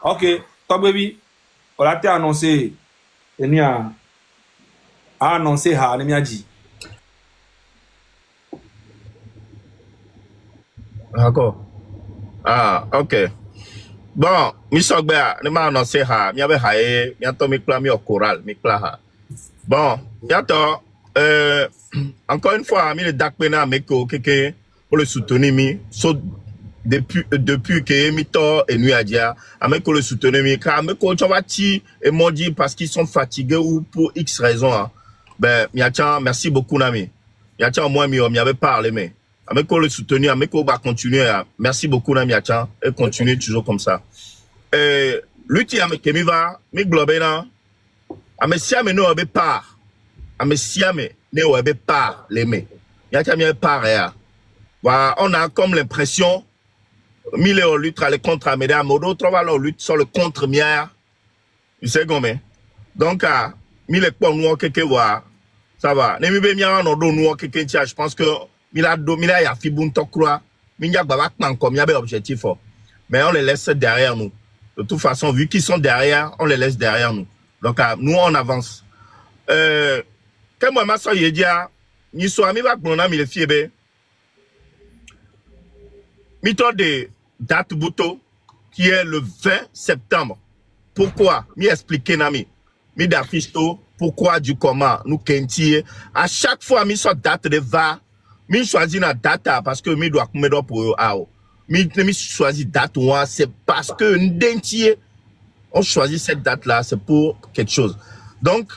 Ok, top baby. On a été annoncé. Il y a annoncé ha ne mia dit. D'accord. Ah, ok. Bon, mi sogbe a, ne ma annoncé ha, mi ave ha e, mi ato mi kla mi au choral, mi kla ha. Bon, bientôt, encore une fois, mi le dakpena meko keke pour le soutenir mi, so depuis que mi to et nuit à dia, ameko le soutenir mi, car ameko chavati et modi parce qu'ils sont fatigués ou pour X raisons. Hein. Ben, miachan, merci beaucoup nami. Miachan moi mi avait parlé mais. Ameko le soutenir, ameko va continuer. Hein. Merci beaucoup nami miachan et continuer toujours comme ça. Lui ameke mi va, mi globena. Amesiame no obe par. Amesiame ne obe par les mains. Yacha mi par ya. Voilà, on a comme l'impression mille au lutte à le contre Amédéa Modo, trouve la lutte sur le contre mière. Tu sais comment? Donc mille quoi nous quelque voir. Ça va. Ne mi be mière no do nous quelque tia, je pense que mila ya fibun to croix. Minya baba man comme y avait objectif. Mais on les laisse derrière nous. De toute façon, vu qu'ils sont derrière, on les laisse derrière nous. Donc, nous, on avance. Quand moi, ma soeur, il dit, ni soit mi va prendre mi le fiebe. Mi to de date buto, qui est le 20 septembre. Pourquoi? Mi expliquer nami. Mi d'affiche to, pourquoi du comment, nous kenti. À chaque fois, mi soit date de va, mi choisit la date parce que mi doit commettre pour eux. Mi choisit date moi, c'est parce que n'dentier. On choisit cette date-là, c'est pour quelque chose. Donc,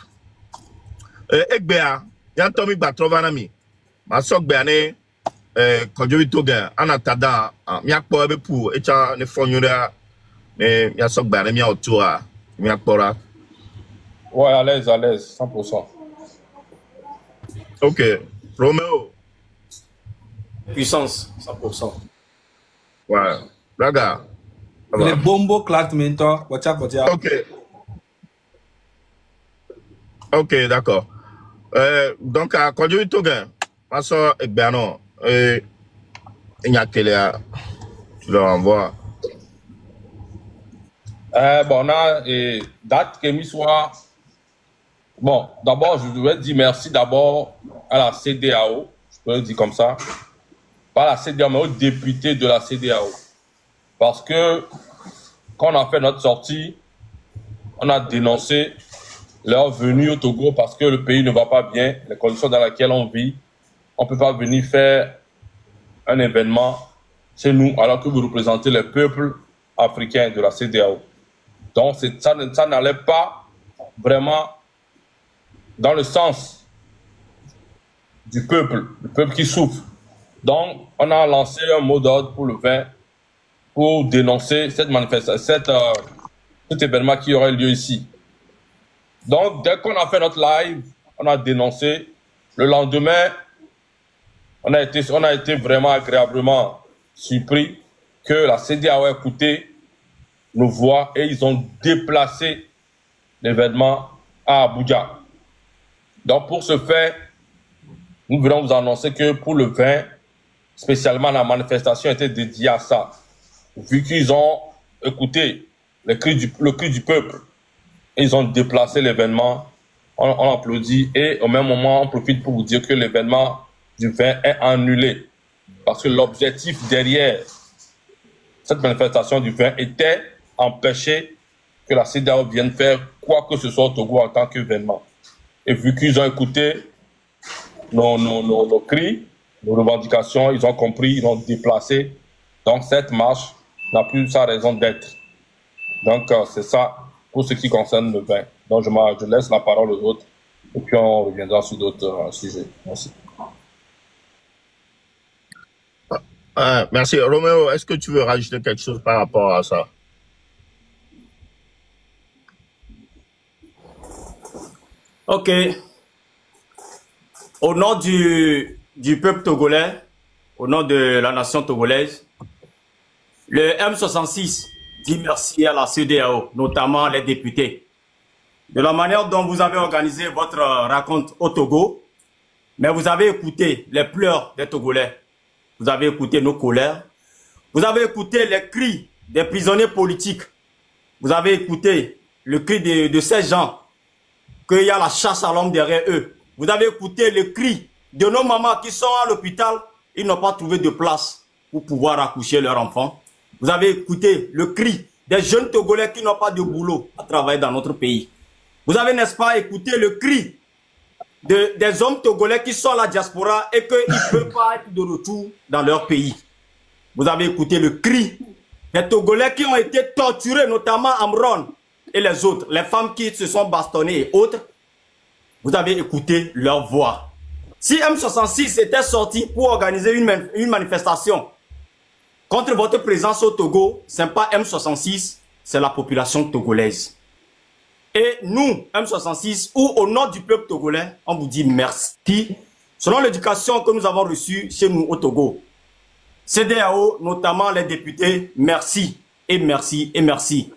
Ekbea, Yantomi Batrovanami, ma sok Béane, Kodjovito Gen, en attendant, Miakpo pour, et tu ne fonura, mais Miasok Béane, Mia autour, Miakpora. Ouais, à l'aise, 100%. Ok, Roméo. Puissance, 100%. Ouais, Raga. Les bombos claquent maintenant. Ok. Ok, d'accord. Donc, quand je dis que ma soeur est bien non, il y a quelle tu le renvoies. Bon, on a date que mi soit. Bon, d'abord, je voudrais dire merci d'abord à la CEDEAO, je peux le dire comme ça, pas la CEDEAO, mais aux députés de la CEDEAO. Parce que quand on a fait notre sortie, on a dénoncé leur venue au Togo parce que le pays ne va pas bien, les conditions dans lesquelles on vit. On ne peut pas venir faire un événement chez nous alors que vous représentez le peuple africain de la CEDEAO. Donc ça n'allait pas vraiment dans le sens du peuple, le peuple qui souffre. Donc on a lancé un mot d'ordre pour le 20 pour dénoncer cette manifestation, cet événement qui aurait lieu ici. Donc, dès qu'on a fait notre live, on a dénoncé. Le lendemain, on a été vraiment agréablement surpris que la CEDEAO a écouté nos voix et ils ont déplacé l'événement à Abuja. Donc, pour ce faire, nous voulons vous annoncer que pour le 20, spécialement la manifestation était dédiée à ça. Vu qu'ils ont écouté le cri du peuple, ils ont déplacé l'événement, on applaudit et au même moment, on profite pour vous dire que l'événement du 20 est annulé. Parce que l'objectif derrière cette manifestation du 20 était empêcher que la CEDEAO vienne faire quoi que ce soit au Togo en tant qu'événement. Et vu qu'ils ont écouté nos cris, nos revendications, ils ont compris, ils ont déplacé. Donc cette marche n'a plus sa raison d'être. Donc c'est ça pour ce qui concerne le 20. Donc je laisse la parole aux autres et puis on reviendra sur d'autres sujets. Merci. Merci. Roméo, est-ce que tu veux rajouter quelque chose par rapport à ça? Ok. Au nom du peuple togolais, au nom de la nation togolaise, le M66 dit merci à la CEDEAO, notamment les députés, de la manière dont vous avez organisé votre rencontre au Togo, mais vous avez écouté les pleurs des Togolais, vous avez écouté nos colères, vous avez écouté les cris des prisonniers politiques, Vous avez écouté le cri de ces gens, qu'il y a la chasse à l'homme derrière eux. Vous avez écouté le cri de nos mamans qui sont à l'hôpital, ils n'ont pas trouvé de place pour pouvoir accoucher leurs enfants. Vous avez écouté le cri des jeunes Togolais qui n'ont pas de boulot à travailler dans notre pays. Vous avez, n'est-ce pas, écouté le cri des hommes Togolais qui sont à la diaspora et qu'ils ne peuvent pas être de retour dans leur pays. Vous avez écouté le cri des Togolais qui ont été torturés, notamment Amron et les autres, les femmes qui se sont bastonnées et autres. Vous avez écouté leur voix. Si M66 était sorti pour organiser une manifestation contre votre présence au Togo, ce n'est pas M66, c'est la population togolaise. Et nous, M66, ou au nom du peuple togolais, on vous dit merci. Selon l'éducation que nous avons reçue chez nous au Togo, CEDEAO, notamment les députés, merci et merci et merci.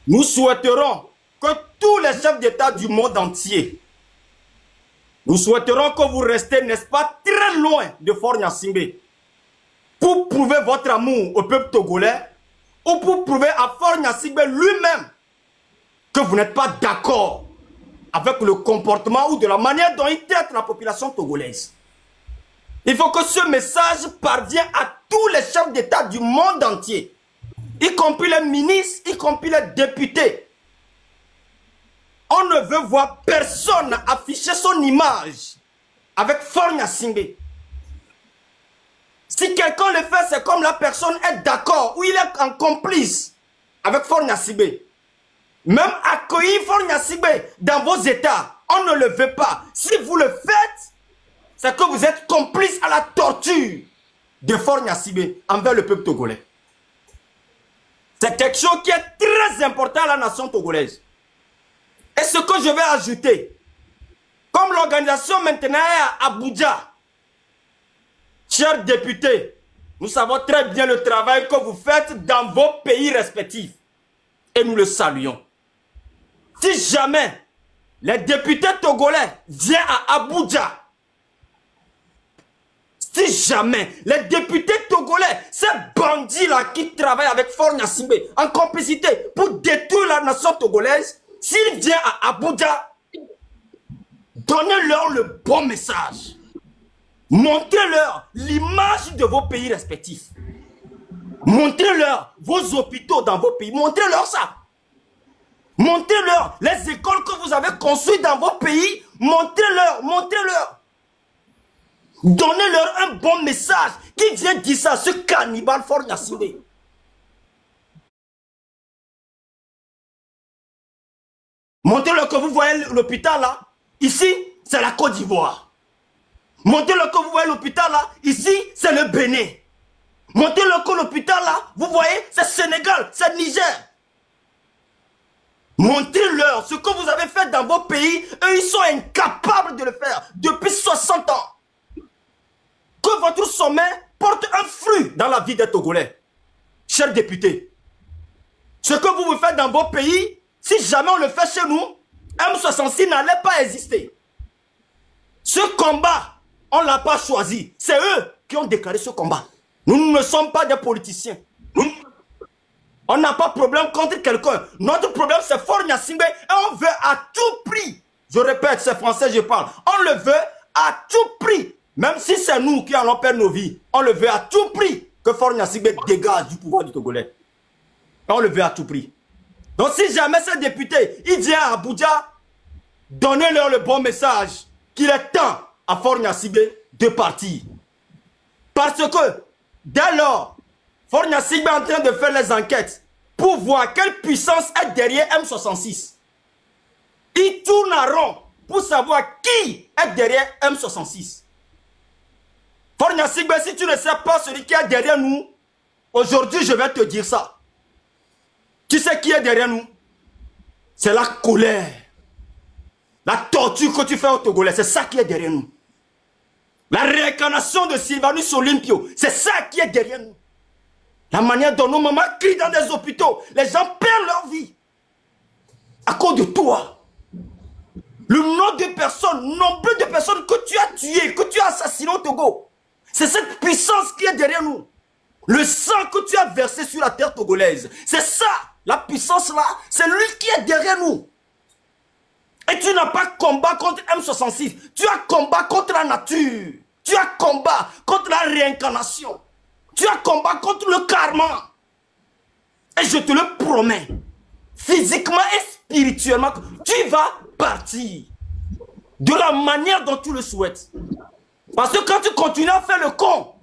Nous souhaiterons que tous les chefs d'État du monde entier, nous souhaiterons que vous restez, n'est-ce pas, très loin de Fort Gnassingbé pour prouver votre amour au peuple togolais ou pour prouver à Fort Gnassingbé lui-même que vous n'êtes pas d'accord avec le comportement ou de la manière dont il traite la population togolaise. Il faut que ce message parvienne à tous les chefs d'État du monde entier, y compris les ministres, y compris les députés. On ne veut voir personne afficher son image avec Fort Gnassingbé. Si quelqu'un le fait, c'est comme la personne est d'accord ou il est en complice avec Fort Gnassingbé. Même accueillir Fort Gnassingbé dans vos États, on ne le veut pas. Si vous le faites, c'est que vous êtes complice à la torture de Fort Gnassingbé envers le peuple togolais. C'est quelque chose qui est très important à la nation togolaise. Et ce que je vais ajouter, comme l'organisation maintenant est à Abuja, chers députés, nous savons très bien le travail que vous faites dans vos pays respectifs. Et nous le saluons. Si jamais les députés togolais viennent à Abuja, si jamais les députés togolais, ces bandits-là qui travaillent avec Fort Gnassingbé en complicité pour détruire la nation togolaise, s'ils viennent à Abuja, donnez-leur le bon message. Montrez-leur l'image de vos pays respectifs. Montrez-leur vos hôpitaux dans vos pays. Montrez-leur ça. Montrez-leur les écoles que vous avez construites dans vos pays. Montrez-leur, montrez-leur. Donnez-leur un bon message. Qui vient dire ça, ce cannibale Fort Gnassingbé? Montrez-leur que vous voyez l'hôpital là. Ici, c'est la Côte d'Ivoire. Montrez-leur que vous voyez l'hôpital là. Ici, c'est le Bénin. Montrez-leur que l'hôpital là, vous voyez, c'est Sénégal, c'est Niger. Montrez-leur ce que vous avez fait dans vos pays. Eux, ils sont incapables de le faire depuis 60 ans. Que votre sommet porte un fruit dans la vie des Togolais. Chers députés, ce que vous faites dans vos pays, si jamais on le fait chez nous, M66 n'allait pas exister. Ce combat, on ne l'a pas choisi. C'est eux qui ont déclaré ce combat. Nous ne sommes pas des politiciens. On n'a pas de problème contre quelqu'un. Notre problème, c'est Fort Gnassingbé et on veut à tout prix. Je répète, c'est français, je parle. On le veut à tout prix. Même si c'est nous qui allons perdre nos vies, on le veut à tout prix que Fort Gnassingbé dégage du pouvoir du Togolais. On le veut à tout prix. Donc si jamais ces députés, ils viennent à Abuja, donnez-leur le bon message qu'il est temps à Fort Gnassingbé de partir. Parce que dès lors, Fort Gnassingbé est en train de faire les enquêtes pour voir quelle puissance est derrière M66. Ils tournent en rond pour savoir qui est derrière M66. Fort Gnassingbé, si tu ne sais pas celui qui est derrière nous, aujourd'hui je vais te dire ça. Tu sais qui est derrière nous? C'est la colère. La torture que tu fais au Togolais, c'est ça qui est derrière nous. La réincarnation de Sylvanus Olympio, c'est ça qui est derrière nous. La manière dont nos mamans crient dans des hôpitaux, les gens perdent leur vie. À cause de toi. Le nombre de personnes, nombreux de personnes que tu as tuées, que tu as assassinées au Togo. C'est cette puissance qui est derrière nous. Le sang que tu as versé sur la terre togolaise, c'est ça La puissance là, c'est lui qui est derrière nous. Et tu n'as pas combat contre M66. Tu as combat contre la nature. Tu as combat contre la réincarnation. Tu as combat contre le karma. Et je te le promets, physiquement et spirituellement, tu vas partir de la manière dont tu le souhaites. Parce que quand tu continues à faire le con,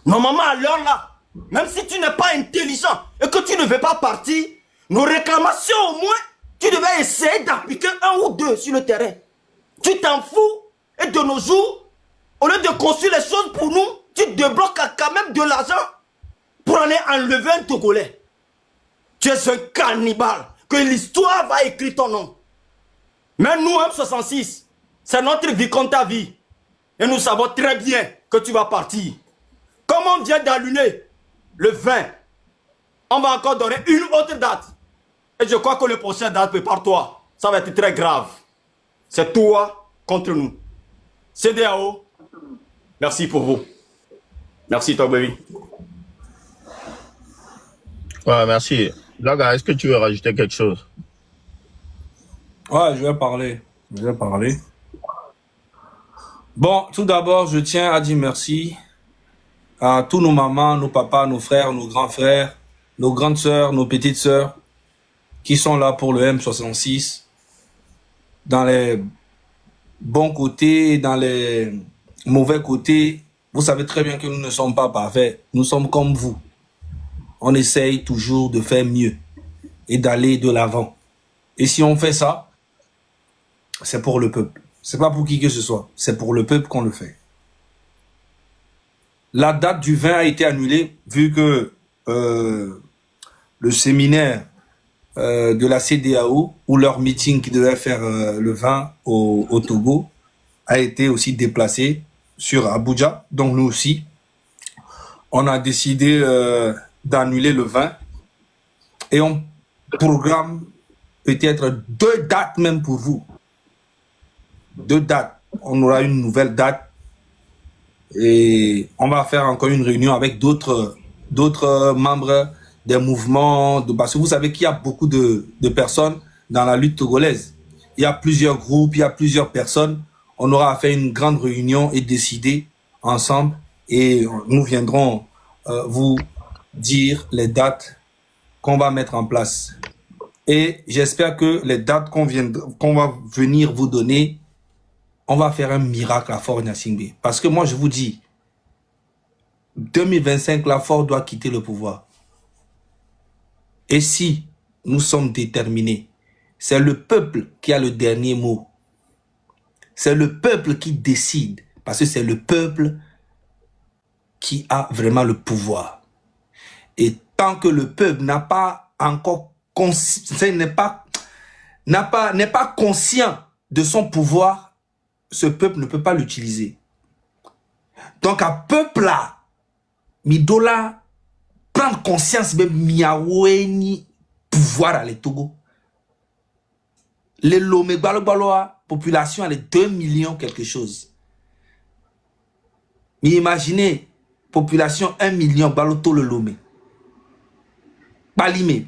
normalement à l'heure là, même si tu n'es pas intelligent et que tu ne veux pas partir, nos réclamations au moins, tu devais essayer d'appliquer 1 ou 2 sur le terrain. Tu t'en fous et de nos jours, au lieu de construire les choses pour nous, tu débloques quand même de l'argent pour aller enlever un Togolais. Tu es un cannibale, que l'histoire va écrire ton nom. Mais nous, M66, c'est notre vie contre ta vie. Et nous savons très bien que tu vas partir. Comme on vient d'allumer le 20, on va encore donner une autre date. Et je crois que le prochain date, prépare-toi. Ça va être très grave. C'est toi contre nous. CEDEAO, merci pour vous. Merci, Talk Baby. Ouais, merci. Laga, est-ce que tu veux rajouter quelque chose? Ouais, je vais parler. Je vais parler. Bon, tout d'abord, je tiens à dire merci à tous nos mamans, nos papas, nos frères, nos grands frères, nos grandes sœurs, nos petites sœurs qui sont là pour le M66 dans les bons côtés, dans les mauvais côtés. Vous savez très bien que nous ne sommes pas parfaits. Nous sommes comme vous. On essaye toujours de faire mieux et d'aller de l'avant. Et si on fait ça, c'est pour le peuple. C'est pas pour qui que ce soit. C'est pour le peuple qu'on le fait. La date du 20 a été annulée vu que le séminaire de la CEDEAO ou leur meeting qui devait faire le 20 au Togo a été aussi déplacé sur Abuja. Donc nous aussi, on a décidé d'annuler le 20 et on programme peut-être 2 dates même pour vous. 2 dates. On aura une nouvelle date et on va faire encore une réunion avec d'autres membres des mouvements, parce que vous savez qu'il y a beaucoup de personnes dans la lutte togolaise. Il y a plusieurs groupes, il y a plusieurs personnes. On aura fait une grande réunion et décider ensemble et nous viendrons vous dire les dates qu'on va mettre en place. Et j'espère que les dates qu'on va venir vous donner, on va faire un miracle à Faure Gnassingbé. Parce que moi, je vous dis, 2025, la Faure doit quitter le pouvoir. Et si nous sommes déterminés, c'est le peuple qui a le dernier mot. C'est le peuple qui décide. Parce que c'est le peuple qui a vraiment le pouvoir. Et tant que le peuple n'a pas encore n'est pas conscient de son pouvoir, ce peuple ne peut pas l'utiliser. Donc à peuple là, Midola prendre conscience de miaweni pouvoir à les Togo. Les Lomé Baloa population elle est 2 millions quelque chose. Mais imaginez population 1 million Baloto le Lomé. Balime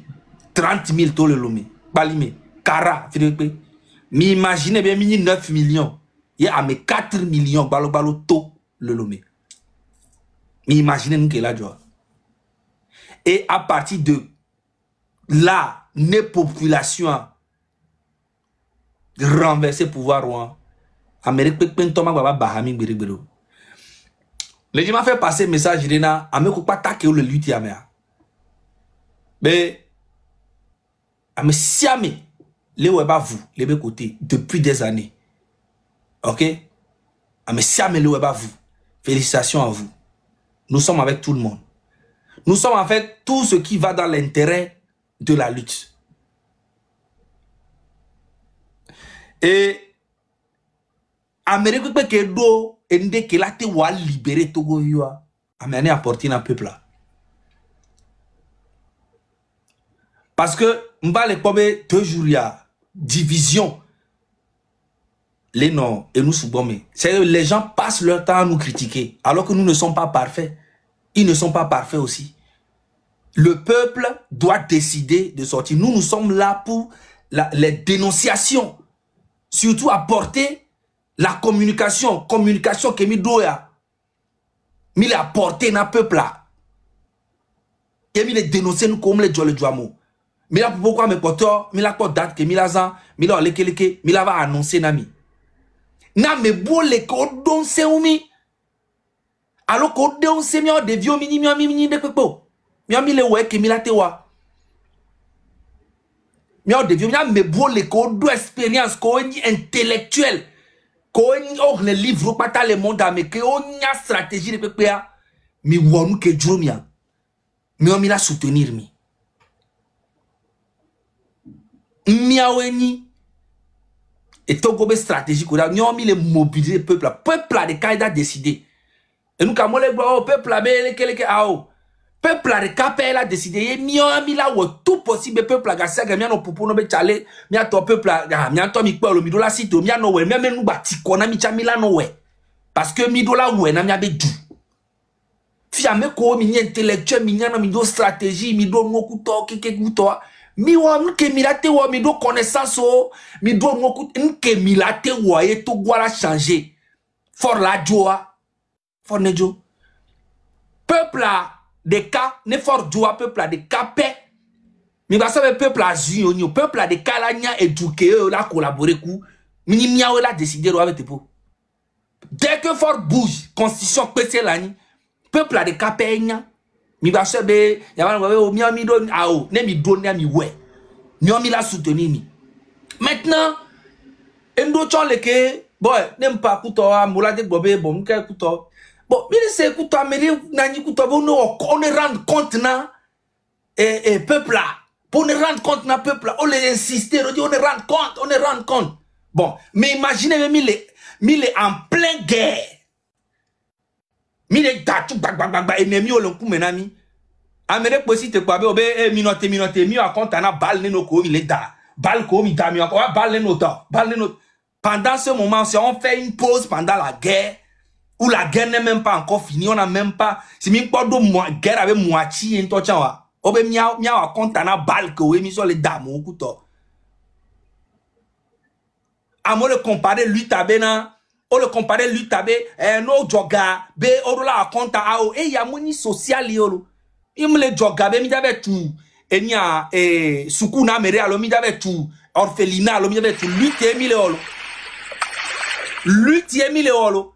30 000 to le Lomé. Balime Kara mais imaginez bien 9 millions. Il y a 4 millions Baloto le Lomé. Mais imaginez nous que là joie. Et à partir de là, les populations renverser pouvoir roi. Amérique peut pas bahami biribiro. Les gens m'ont fait passer message Rena, ameko pas taquer le lutte amea. Mais ame siame les weba vous, les deux côtés depuis des années. OK? Ame siame les weba vous. Félicitations à vous. Nous sommes avec tout le monde. Nous sommes avec tout ce qui va dans l'intérêt de la lutte. Et Amérique peut que do ende que la te wa libérer Togo yoa. Amérique apporter un peuple là. Parce que m'ba les pobe 2 jours ya division les noms et nous soubomé. C'est les gens passent leur temps à nous critiquer alors que nous ne sommes pas parfaits. Ils ne sont pas parfaits aussi. Le peuple doit décider de sortir. Nous sommes là pour les dénonciations. Surtout apporter la communication. Communication que mi doya. Mi apporter dans le peuple là. Et mi les dénoncer nous comme les Djouamo. Mi la pourquoi me poto, mi la ko date que mi la zan, mi la leke, mi la va annoncer nami. Na me bo le ko don se umi. Alors ko don se mi o de vieux mini de pepo. Mi le we ke mi la tewa. Mi o de vieux me bo le ko do expérience ko ni intellectuel. Ko ni o le livre pas ta le monde mais que o nya stratégie de pepe a. Mi wonu ke jomia. Mi la soutenir mi. Miaweni et Togo stratégie qu'on mi le mobiliser peuple a de Kaida décidé et nous comme le peuple a peuple a de Kapel a décidé mi la tout possible peuple a gasa mi no popo no be chale mi to peuple a mi to mi pelo mi do la site mi no we mi nu bati kona mi cha mi la no we parce que mi do la we na mi abe du fi ame ko mi intellectuel mi na mi do stratégie mi do no kuto kuto mi wa nke milate wa mi do connaissance o mi do moku nke milate wa et to gwala changer for la joie for nejo peuple a de cas ne for joie peuple a de capé mi ba sabe peuple a zunyo peuple a de kala nya éduquer la collaborer ku mi ni miawe la décider ro avec tepo dès que for bouge constitution pese la ni peuple a de capé nya mi ba sebe ya wana we mi ami do ao ne mi do ne mi we mi la soutenir mi maintenant endo chole ke boy nem pa kuto a mola de bobe bon ke kuto bon mi se kuto ameri na ni kuto bon on ne rendre compte na peuple là pour ne rendre compte na peuple là on les insister on dit on ne rendre compte bon mais imaginez mi le en plein guerre. Mi le tatu bag ennemi o lonku menami amere posi te kwabe obe minote mi akonta na balle ne no ko mi le da balle ko mi da mi ko balle no ta balle no pendant ce moment si on fait une pause pendant la guerre où la guerre n'est même pas encore finie on n'a même pas si mi ko do guerre avec moitié en to chawa obe mi akonta na balle ko mi so le da mo kuto amo le comparer lui tabena. On le comparait lui tabe no joga be orola akonta ao ya moni social yolo imle joga be mi dabe tu enya suku na mere alo mi dabe tu orphelinat alo mi dabe tu lui tie mi le olo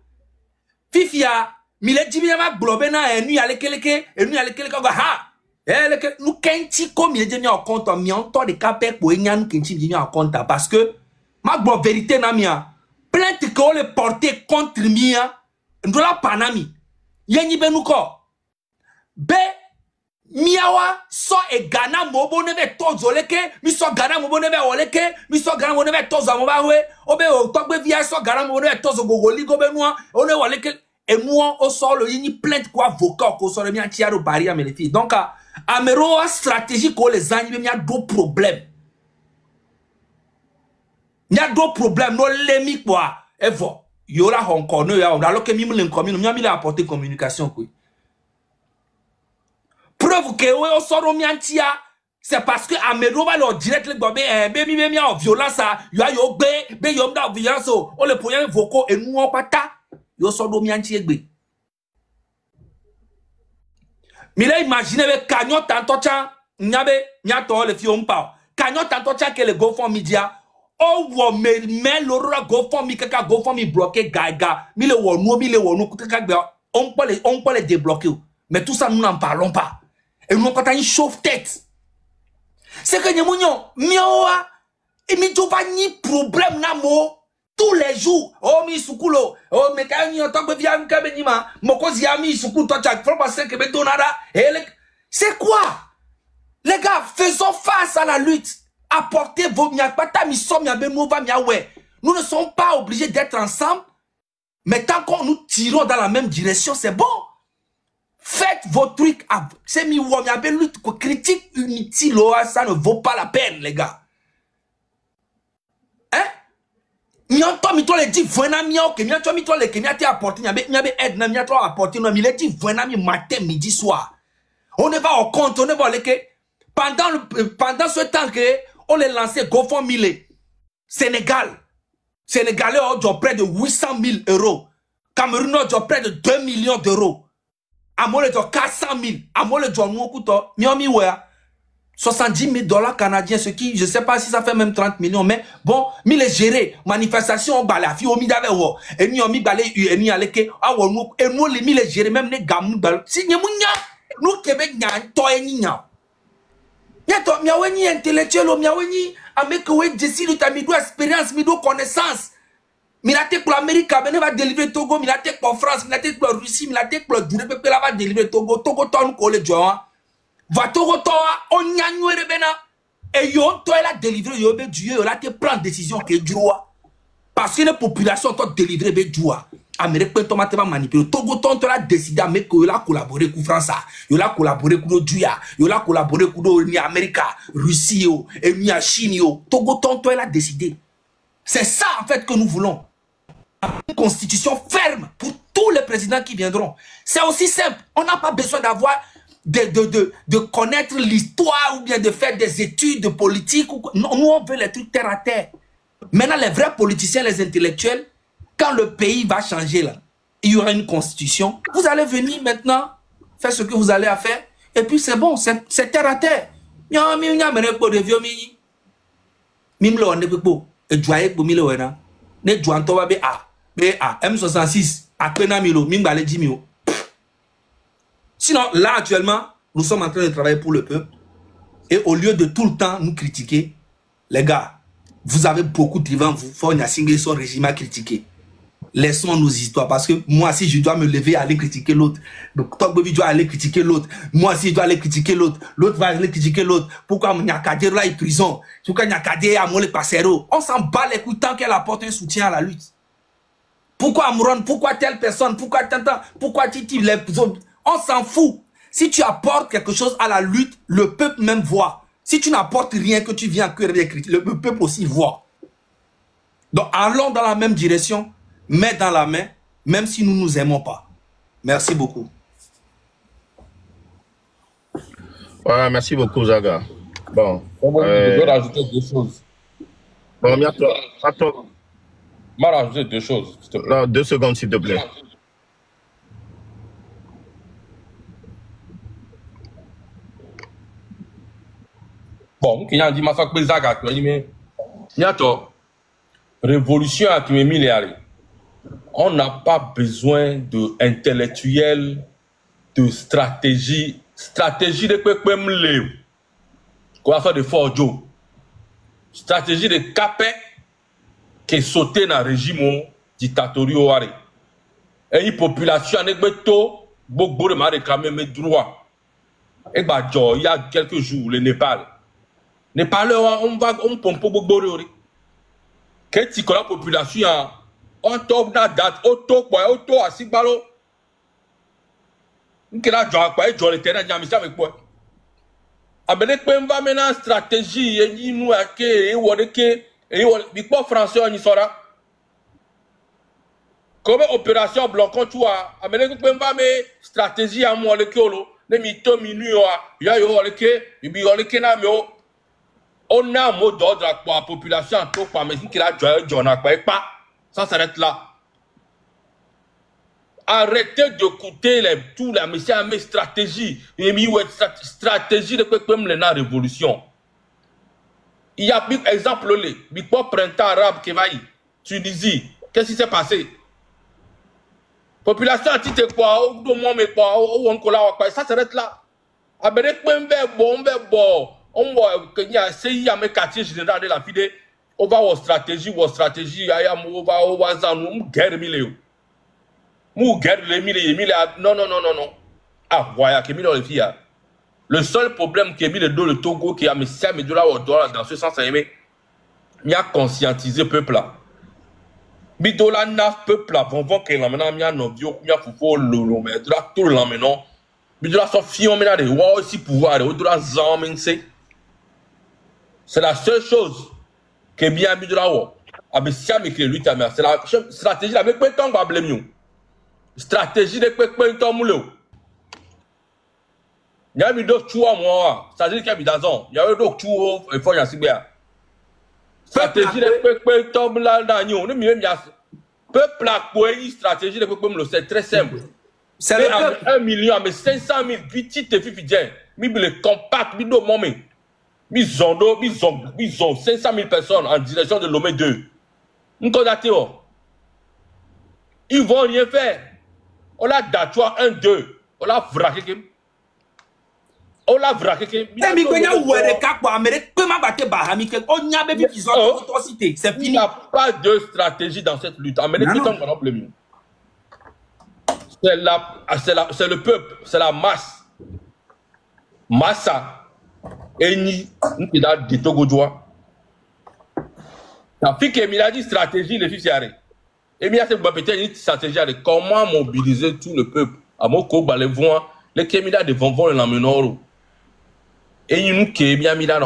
fifia mi le jibi ma globe na enu ya lekeleke go ha leke nu kenti ko mi je mi akonta mi on to de capé po enya nu kenti mi akonta parce que ma gbo vérité na mia plainte que on le porter contre mia ndola panami yenyi benuko be miawa so e gana mobo nebe tozo leke mi so gana mobo nebe oleke mi so gana mobo nebe tozo moba we obe o togbe via so gana mobo nebe tozo gogoli go benua one woleke et moi au sol yenyi plainte quoi avocat ko so le mi antiaro barrière me les filles donc amero stratégie ko les anyi mi a do problème. Il y a d'autres problèmes, non les mi quoi. Et voilà, il y aura encore, alors que nous avons apporté communication. Preuve que on sort miantia, c'est parce que Améro va leur direct le gobé, mi en violence, il y a yo be yom da violence, on le poyen vocaux et nous on pata, yo sort miantia gbe. Mais là, imaginez le cagnon tanto cha, nyato le fion pa. Cagnon tanto cha que le GoFundMe media. Oh, wo me l'ora GoFundMe kaka GoFundMe bloqué gaga. Mi le wonu kaka on peut les débloquer. Mais tout ça nous n'en parlons pas. Et nous pas une chauffe-tête. C'est que nyemunyo mioa et mi to pas ni problème na mo tous les jours. Oh mi sukulo, oh me kanyi en tant que via mkabe nima, moko ziami sukulo to chak faut passer que betonada. C'est quoi? Les gars, faisons face à la lutte. Apportez vos miakpata miso miabenova miawe. Nous ne sommes pas obligés d'être ensemble, mais tant qu'on nous tirons dans la même direction, c'est bon. Faites vos trucs. C'est miwa miabe lutte critique inutile, ça ne vaut pas la peine, les gars. Hein? Mianto mito le dit voina miao que mianto mito le que miate apporter miabe aide na miato apporter no mi le dit voina mi matin midi soir. On ne va au compte, on ne va aller que pendant ce temps que on les lançait GoFundMe, Sénégalais ont près de 800 000 euros. Cameroun ont près de 2 millions d'euros. Amole ont 400 000. Amole ont 70 000 $ canadiens, ce qui, je ne sais pas si ça fait même 30 millions, mais bon, mi les gérer, manifestation, la fille, mi d'avait, et mi mi balé, et mi allé que, et nous, mi les gérer, même les gamous, si nous, Québec, miaweni intellectuel, miaweni, amekowe, jessi, mido expérience, mido connaissance. Milate pour l'Amérique, va délivrer Togo, milate pour France, milate pour la Russie, milate pour le Duré, va délivrer Togo, Togo, ton collège, va Togo, on y a noué rebena, et yon, toi, elle a délivré, yobe, Dieu, elle a te prendre décision que Dieu, parce que la population, toi, délivré, Dieu, Amérique, peut tomate va manipuler, Togo, ton, toi, a décidé, mais que la collaborer avec France, il a collaboré avec le Dieu, il a collaboré avec l'Amérique, Russie, et ni à Chine, Togo, ton, toi, elle a décidé. C'est ça, en fait, que nous voulons. Une constitution ferme pour tous les présidents qui viendront. C'est aussi simple. On n'a pas besoin d'avoir de connaître l'histoire ou bien de faire des études de politique. Non, nous, on veut les trucs terre à terre. Maintenant, les vrais politiciens, les intellectuels, quand le pays va changer, là, il y aura une constitution. Vous allez venir maintenant faire ce que vous allez faire. Et puis, c'est bon, c'est terre à terre. M66 à Penamilo, Mimbale Jimio. Sinon, là, actuellement, nous sommes en train de travailler pour le peuple. Et au lieu de tout le temps nous critiquer, les gars, vous avez beaucoup de vent, vous faut son régime à critiquer. Laissons nos histoires, parce que moi, si je dois me lever et aller critiquer l'autre, donc toi, je dois aller critiquer l'autre, moi, si je dois aller critiquer l'autre, l'autre va aller critiquer l'autre. Pourquoi Nyakadé là est prison? Pourquoi Nyakadé a molé passero? On s'en bat les couilles tant qu'elle apporte un soutien à la lutte. Pourquoi Amouron? Pourquoi telle personne? Pourquoi Tintin? Pourquoi Titi? Les autres? On s'en fout. Si tu apportes quelque chose à la lutte, le peuple même voit. Si tu n'apportes rien, que tu viens que critiquer, le peuple aussi voit. Donc, allons dans la même direction, main dans la main, même si nous ne nous aimons pas. Merci beaucoup. Ouais, merci beaucoup, Zaga. Bon. Je dois rajouter deux choses. Bon, attends. Je vais rajouter deux choses, s'il te plaît. Non, 2 secondes, s'il te plaît. Bon, il y a dit massacre Zaga, mais il y a révolution à qui milliards. On n'a pas besoin d'intellectuels, de stratégie. Stratégie de quoi de Forjo. Stratégie de capé qui sauté dans le régime dictatorial. Et une population n'est pas tout, beaucoup de mal réclamer mes droits. Et bah, il y a quelques jours, le Népal. Népal, on pompe beaucoup de choses. Qu'est-ce que la population on top na date auto à Sigbalo. Nkela joie quoi et le terrain nyamisa avec quoi. Abene kwemba mena stratégie et nous ake et wodeke et bikpo français on y sera. Comme opération blanc tu vois abene kwemba me stratégie à moi le kolo ne mi to minu ya yo le ke bi yo le ke na me on a un mot d'ordre pour la population to pa mais nkela joie na quoi pas. Ça s'arrête là. Arrêtez d'écouter tout la mes stratégie. Stratégie de quoi comme la révolution. Il y a un exemple, le printemps arabe qui va y Tunisie. Qu'est-ce qui s'est passé? Population anti quoi? Ça s'arrête là. On va essayer à mes quartiers général de la ville. On va aux stratégies, on va guerre milieu. Guerre les milliers, non. Ah, voilà, que les filles. Le seul problème qui est mis le dos le Togo, qui a mis 5 $, dans ce sens, il a conscientisé le peuple là. Bidola na peuple là, vont que l'amenant, il y a nos vieux, il y a foufou, mais tout l'amenant. Bidola sont fions, mais là, des rois aussi pouvoir, au-delà de c'est la seule chose. Que bien mis de la haut. C'est la stratégie avec quoi on va blâmer. Stratégie de quoi on moule. Il y a eu d'autres choix, moi. Ça veut dire qu'il y a eu il y a eu d'autres choix, il faut y aller. Stratégie de peuple, tombe là, dans nous, peuple a une stratégie de peuple, c'est très simple. C'est 1 million, mais 500 000 petites filles, mais le compact, mais non, ils ont 500 000 personnes en direction de Lomé 2. Nous connaissons. Ils vont rien faire. On a d'atois 1, 2. On l'a vraqué. On l'a vraqué. C'est fini. Il n'y a pas de stratégie dans cette lutte. C'est le peuple, c'est la masse. Massa. Et nous avons dit Togodois. La fille qui a dit stratégie, les filles s'y arrêtent. Et il y a peut-être une stratégie de comment mobiliser tout le peuple. À mon coup, les voix, les Kémida de Vonvon et la Menoro. Et il nous qui est mis là.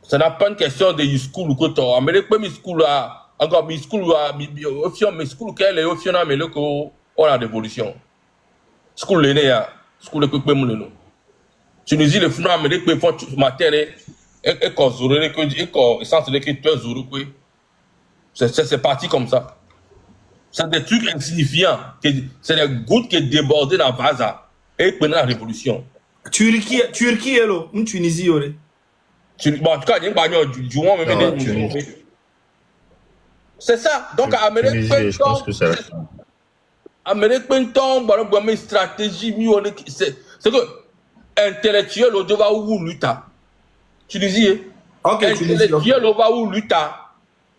Ce n'est pas une question de school ou quoi. Mais les premiers school là, encore mes school mes school qu'elle est au final, mais le coup, on a révolution. School l'aîné, school le peu moulino. Tunisie, le fou, mais les peu font matin et qu'on zourer, et qu'on sent que tu es zourou. C'est parti comme ça. C'est des trucs insignifiants. C'est des gouttes qui débordent dans Vaza et pendant la révolution. Turquie, hello, une Tunisie, bon, en tout cas, il y a du moins, c'est ça. Donc, Amérique, je pense que c'est ça. Amérique, une stratégie, c'est que intellectuel, on doit où lutter. Tunisie, intellectuel, on va où lutter.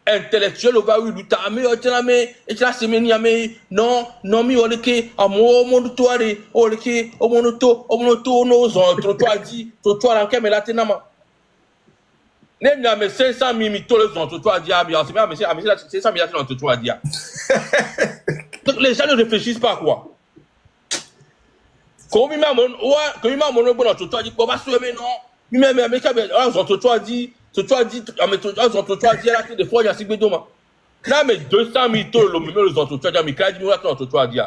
Intellectuel, on va où lutter. Mais non, mais on est que, à mon toit, on est que, au monoto, nos autres, toi, dit, toi, la caméra, mais 500 000 entre toi mais 500 000 entre toi donc les gens ne réfléchissent pas quoi. Quand il m'a mon bon entre toi dit on va soulever non même américain entre toi dit entre toi dit là des fois il y a si bédoma là mais 200 000 le même les entre toi dit mais quand il entre toi dit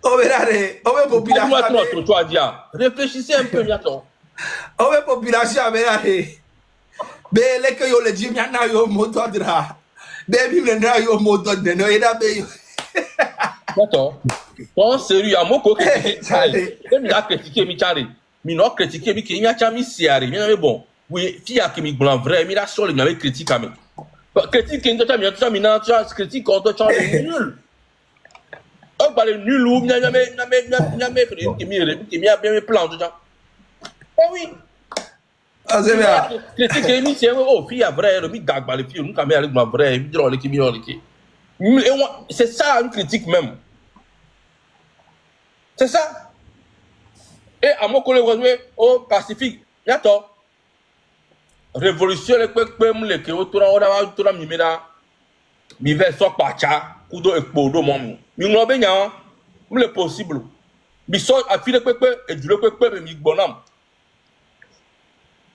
on va population entre toi dit réfléchissez un peu bientôt. On est population américaine. Mais les que yo le dit maintenant yo moto dra. Baby le na yo moto de no ida be. D'accord. Bon sérieux à mon côté. Même il a critiqué mi chari. Mi no critiqué mi ki nya chami siari. Mais bon, oui, fille a qui mi blanc vrai, mi la sol mi avait critique à mi. Critique qui ndota mi ndota mi na critique contre toi nul. On parle nul ou mi mi a bien plan dedans. Oh oui. Ah, c'est bien. Critique émission, oh, fille à vrai, le mi gagba les filles, nous camé avec ma vrai, mi drôle qui mi qui. C'est ça une critique même. C'est ça. Et à mon collègue, au Pacifique, y a tort. Révolution, le peuple, le que autour on a mi mena, mi vers so pacha, kudo et podo mon. Mi n'obé nya, le possible. Mi so à fille le peuple et du le peuple mi bonhomme.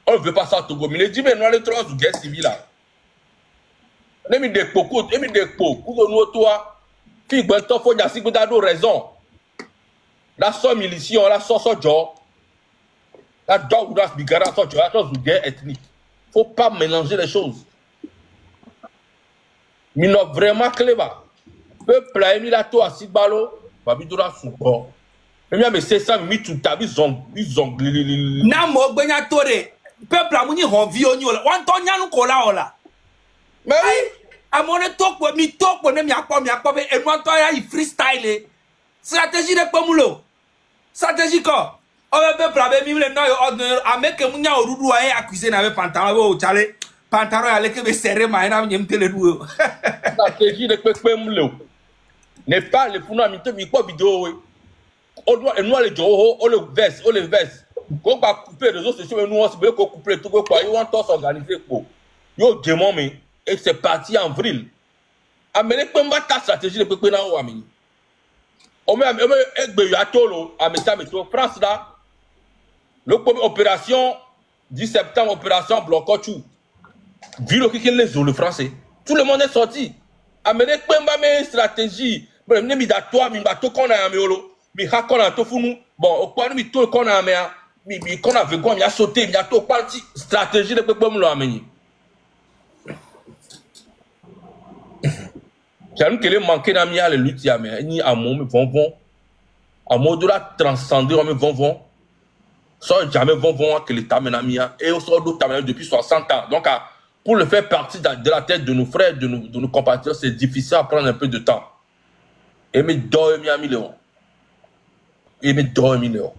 On ne veut pas ça au Togo. Mais les dit, mais nous allons trois ou guerre civile là. On a mis des pots, on a mis des pots. Pour nous, toi, qui est bon, il faut dire que tu as raison. La somme milition, la somme genre. La dog ou la bigara, la somme ou guerre ethnique. Il ne faut pas mélanger les choses. Mais non, vraiment clé. Peuple a mis la tour à 6 balles. Babidora sous bord. Mais c'est ça, mais tout à ils ont. Namo, Benyatore. Peuple a mouni renvi on yola. Wanton nyanu kola ola. Mais oui. A mon talk pour mi talk pour ne mi akpo et wanton ya il freestyle. Stratégie de pomulo. Stratégie quoi. O peuple a mi le no ordinaire a meke munya orudu wa accusé na pantalon o chale. Pantalon ya leke be serré ma na nyem tele du. Stratégie de pomulo. Ne pas le pour mi to mi ko vidéo. On doit les gens, on les verse. Quand on va couper les réseaux sociaux, nous on se veut couper tout quoi. Ils vont tous s'organiser pour. Yo démon mais et c'est parti en vrille. Amérique peut pas ta stratégie de péper dans Ouamini. On met Egbeyato à Messa Métro France là. Le première opération 10 septembre opération Blocochou. Vu le qui les le français. Tout le monde est sorti. Amérique peut pas mettre stratégie. Mais mis d'attoi, mi bateau qu'on a améolo. mi hakona to funu bon o kwa mi to kona me mi kona ve go mi a sauté mi a to parti stratégie de pepe mu lo ameni j'aime que les manquer dans mi a le lutte ya me ni amon mi vont amon de la transcender mi vont sans jamais vont que l'état menamia et on sort d'autres depuis 60 ans donc pour le faire partie de la tête de nos frères de nos compatriotes c'est difficile à prendre un peu de temps et me doit mi a million et me doit million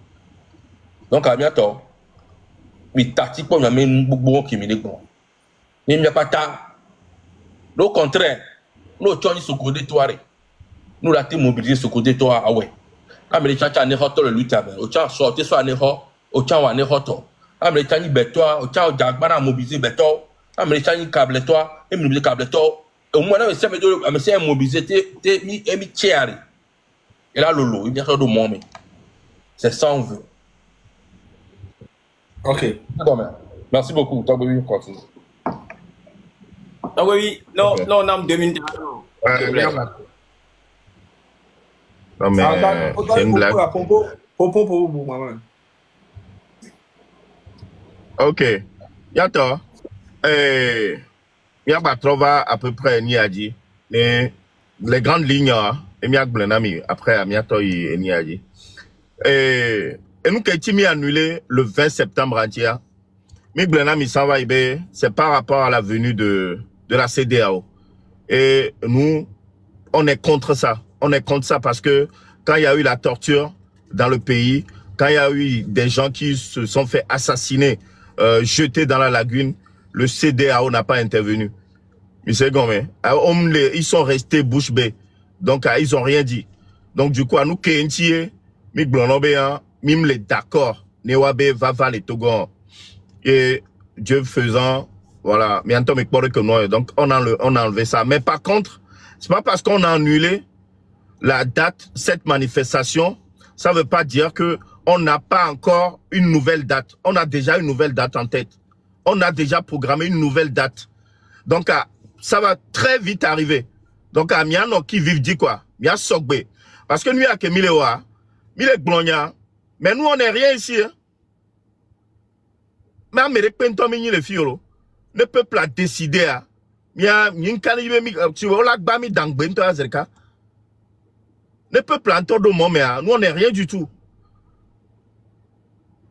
donc à bientôt mi tactique pour me beaucoup qui me bon mais il pas ta au contraire nous tchoni ce côté toi nous la te mobiliser ce côté toi ah ouais américain tcha ne hoto le lutte au tcha sortir soit ne ho au tcha wa ne hoto américain ni beto au tcha jagbana mobiliser beto américain ni câble toi et mobiliser câble toi au moins là c'est me c'est mobiliser te mi tiari et là lolo il vient de mon mais c'est ça on veut. Ok. Merci beaucoup. Toi, oui, continue. Ah oui, non, Okay. non, on a 2 minutes. Non, mais c'est une blague. Ok. Yato. Y'a trouva à peu près ni a dit les grandes lignes et miak blenami après amiato y ni a dit et nous qui mis annulé le 20 septembre entier mi blenami s'en va c'est par rapport à la venue de la CEDEAO et nous on est contre ça parce que quand il y a eu la torture dans le pays, quand il y a eu des gens qui se sont fait assassiner, jetés dans la lagune, le CEDEAO n'a pas intervenu. Monsieur Gomé, ils sont restés bouche bée. Donc, ils ont rien dit. Donc, du coup, à nous, Kentie, mim les d'accord, Newabe, Vava, les Togon. Et Dieu faisant, voilà, donc on a enlevé ça. Mais par contre, c'est pas parce qu'on a annulé la date, cette manifestation, ça veut pas dire que on n'a pas encore une nouvelle date. On a déjà une nouvelle date en tête. On a déjà programmé une nouvelle date. Donc, ça va très vite arriver. Donc, à Miano qui vivent dit quoi? Mia Sogbe. Parce que nous, à Kemilewa, Mile Glonia, mais nous, on n'est rien ici. Hein? Mais Amérique Pentomini le fiolo. Le peuple a décidé. Mia, tu vois, là, Bami Dangbento Azerka. Le peuple a entendu mon mais nous, on n'est rien du tout.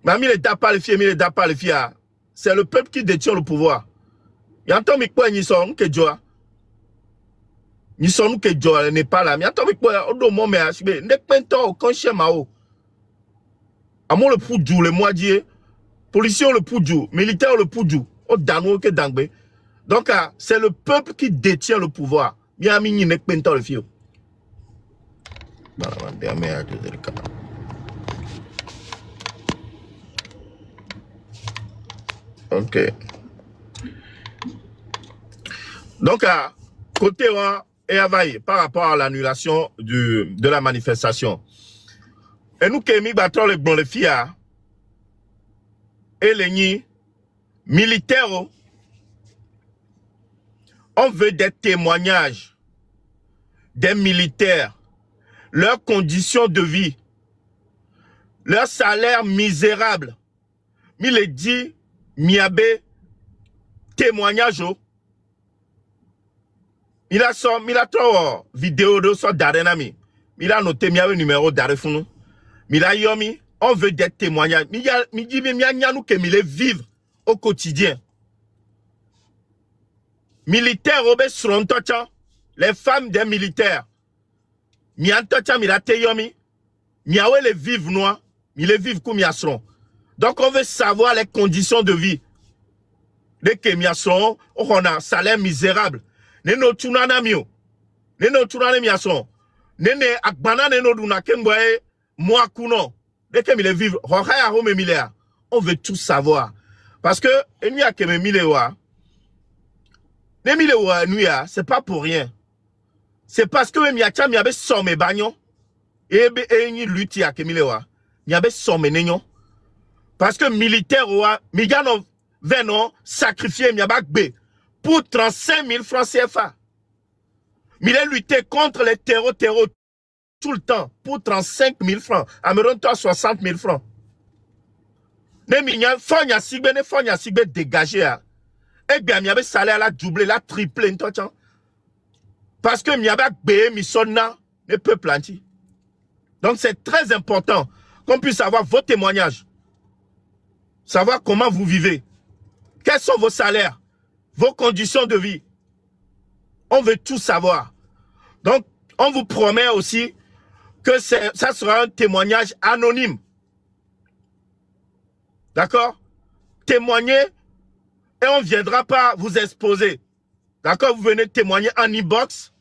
Mais Mile Dapa le filles, c'est le peuple qui détient le pouvoir. Yanto mikwa ni son ke joa. Ni son ke joa n'est pas là. Yanto mikwa odo mo me asibe ne pento konche mao. Amo le poudjou le moitié. Policier le poudjou, militaire le poudjou. O dano ke dangbe. Donc c'est le peuple qui détient le pouvoir. Miami ni ne pento le fio. OK. Donc, côté et availle par rapport à l'annulation de la manifestation. Et nous, qui batons les bons filles et les militaires, on veut des témoignages des militaires, leurs conditions de vie, leur salaire misérable. Il dit, miabe, témoignage. Il a son vidéo de son d'Arenami. Il a noté le numéro d'Arefunu. Il a yomi, on veut des témoignages. Il dit, nous que vivre au quotidien. Militaires, les femmes des militaires. Les vivent noirs, les vivent comme ils sont. Donc on veut savoir les conditions de vie. Dès que ils on a un salaire misérable. Neno tunana mio. Neno tunana miason. Nene akbana neno duna kemboye moi kuno. Dès que les vivent, on veut tout savoir. Parce que nous a que milewa. Ne milewa nuya, c'est pas pour rien. C'est parce que miacha miabe somme bagnon. Et ni lutti a que milewa. Miabe somme nenyon. Parce que militaire wa migano venon sacrifier miabak be. Pour 35 000 francs CFA. Mais il a lutté contre les terreaux tout le temps pour 35 000 francs. Amène-toi 60 000 francs. Ne minya fonya sigbe ne fonya sigbe dégagé à. Et bien mi avait salaire la doublé la triplé parce que mi avait béé mi sonna ne peut planter. Donc c'est très important qu'on puisse avoir vos témoignages. Savoir comment vous vivez. Quels sont vos salaires, vos conditions de vie. On veut tout savoir. Donc on vous promet aussi que ça sera un témoignage anonyme. D'accord? Témoigner et on ne viendra pas vous exposer. D'accord? Vous venez témoigner en e-box.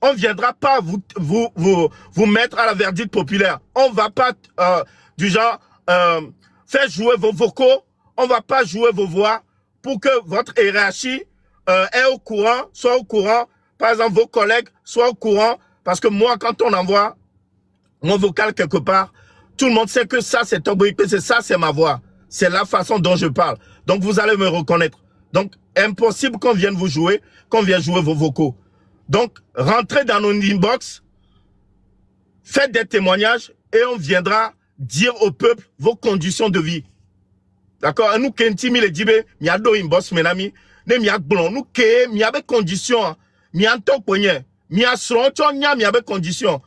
On ne viendra pas vous mettre à la verdict populaire. On ne va pas du genre faire jouer vos vocaux. On ne va pas jouer vos voix pour que votre hiérarchie est au courant, soit au courant. Par exemple, vos collègues soient au courant. Parce que moi, quand on envoie mon vocal quelque part, tout le monde sait que ça, c'est Togo-IP, c'est ça, c'est ma voix. C'est la façon dont je parle. Donc, vous allez me reconnaître. Donc, impossible qu'on vienne vous jouer, qu'on vienne jouer vos vocaux. Donc, rentrez dans nos inbox, faites des témoignages et on viendra dire au peuple vos conditions de vie. D'accord? Nous, Kentimi, les Dibé, miado inbox, menami, ne miak blon, nous, ke, miabe conditions, mianto poignet, miasron, nya, miabe conditions.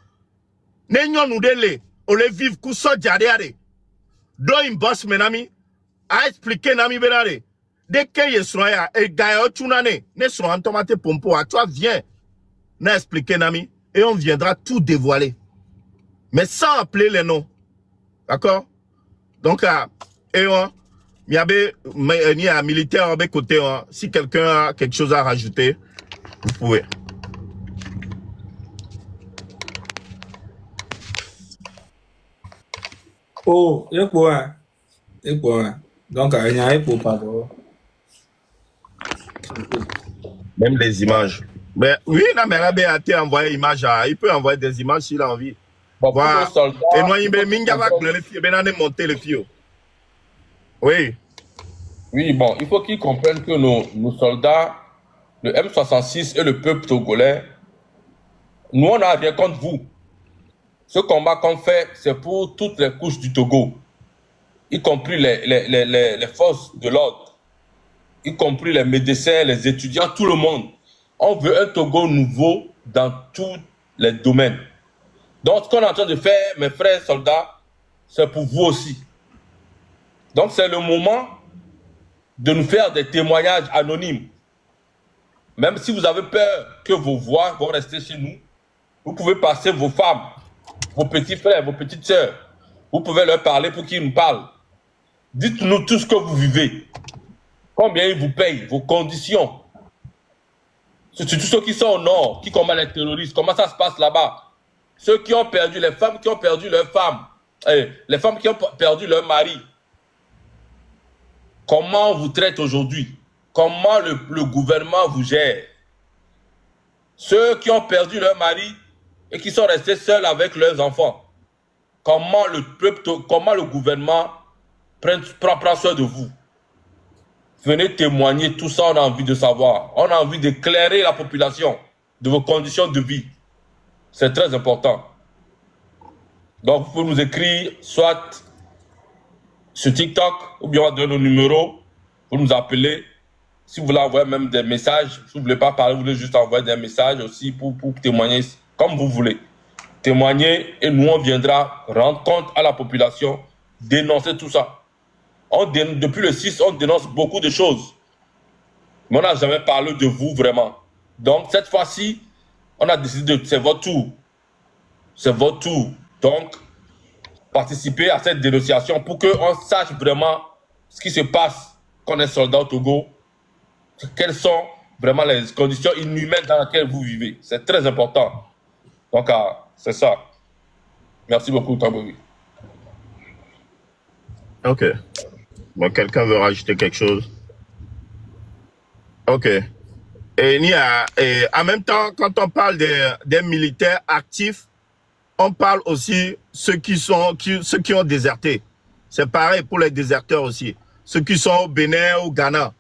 Ne nyon nous dele, on les vive, kouso diadeare. Do inbox, menami, a expliqué, nami benare. Dès que je suis là, et gagne tunane, ne sont en tomate pompo, à toi, viens, n'a expliqué, nami, et on viendra tout dévoiler. Mais sans appeler les noms. D'accord? Donc, et on, il y a un militaire à mes côtés, si quelqu'un a quelque chose à rajouter, vous pouvez. Oh, il y a quoi? Donc, il y a un pour pardon. Même les images. Mais oui, là, mais là, il a envoyé image. Il peut envoyer des images s'il a envie. Bon, voilà. Et moi, il il monter le fio. Oui. Oui, bon, il faut qu'ils comprennent que nos soldats, le M66 et le peuple togolais, nous, on n'a rien contre vous. Ce combat qu'on fait, c'est pour toutes les couches du Togo, y compris les forces de l'ordre, y compris les médecins, les étudiants, tout le monde. On veut un Togo nouveau dans tous les domaines. Donc, ce qu'on est en train de faire, mes frères soldats, c'est pour vous aussi. Donc, c'est le moment de nous faire des témoignages anonymes. Même si vous avez peur que vos voix vont rester chez nous, vous pouvez passer vos femmes, vos petits frères, vos petites sœurs. Vous pouvez leur parler pour qu'ils nous parlent. Dites-nous tout ce que vous vivez. Combien ils vous payent, vos conditions. C'est tous ceux qui sont au nord, qui combattent les terroristes. Comment ça se passe là-bas? Ceux qui ont perdu, les femmes qui ont perdu leurs femmes, les femmes qui ont perdu leur mari. Comment on vous traite aujourd'hui? Comment le gouvernement vous gère? Ceux qui ont perdu leur mari et qui sont restés seuls avec leurs enfants. Comment le peuple, comment le gouvernement prend soin de vous? Venez témoigner, tout ça, on a envie de savoir. On a envie d'éclairer la population de vos conditions de vie. C'est très important. Donc, vous pouvez nous écrire soit sur TikTok, ou bien on va donner nos numéros, vous nous appelez. Si vous voulez envoyer même des messages, si vous ne voulez pas parler, vous voulez juste envoyer des messages aussi pour témoigner, comme vous voulez. Témoigner et nous, on viendra rendre compte à la population, dénoncer tout ça. Depuis le 6, on dénonce beaucoup de choses. Mais on n'a jamais parlé de vous vraiment. Donc, cette fois-ci, on a décidé c'est votre tour. C'est votre tour. Donc, participer à cette dénonciation pour qu'on sache vraiment ce qui se passe quand on est soldat au Togo. Quelles sont vraiment les conditions inhumaines dans lesquelles vous vivez. C'est très important. Donc, c'est ça. Merci beaucoup, Tambouri. Ok. Bon, quelqu'un veut rajouter quelque chose? Ok. Et en même temps, quand on parle des militaires actifs, on parle aussi ceux qui ont déserté. C'est pareil pour les déserteurs aussi. Ceux qui sont au Bénin, au Ghana.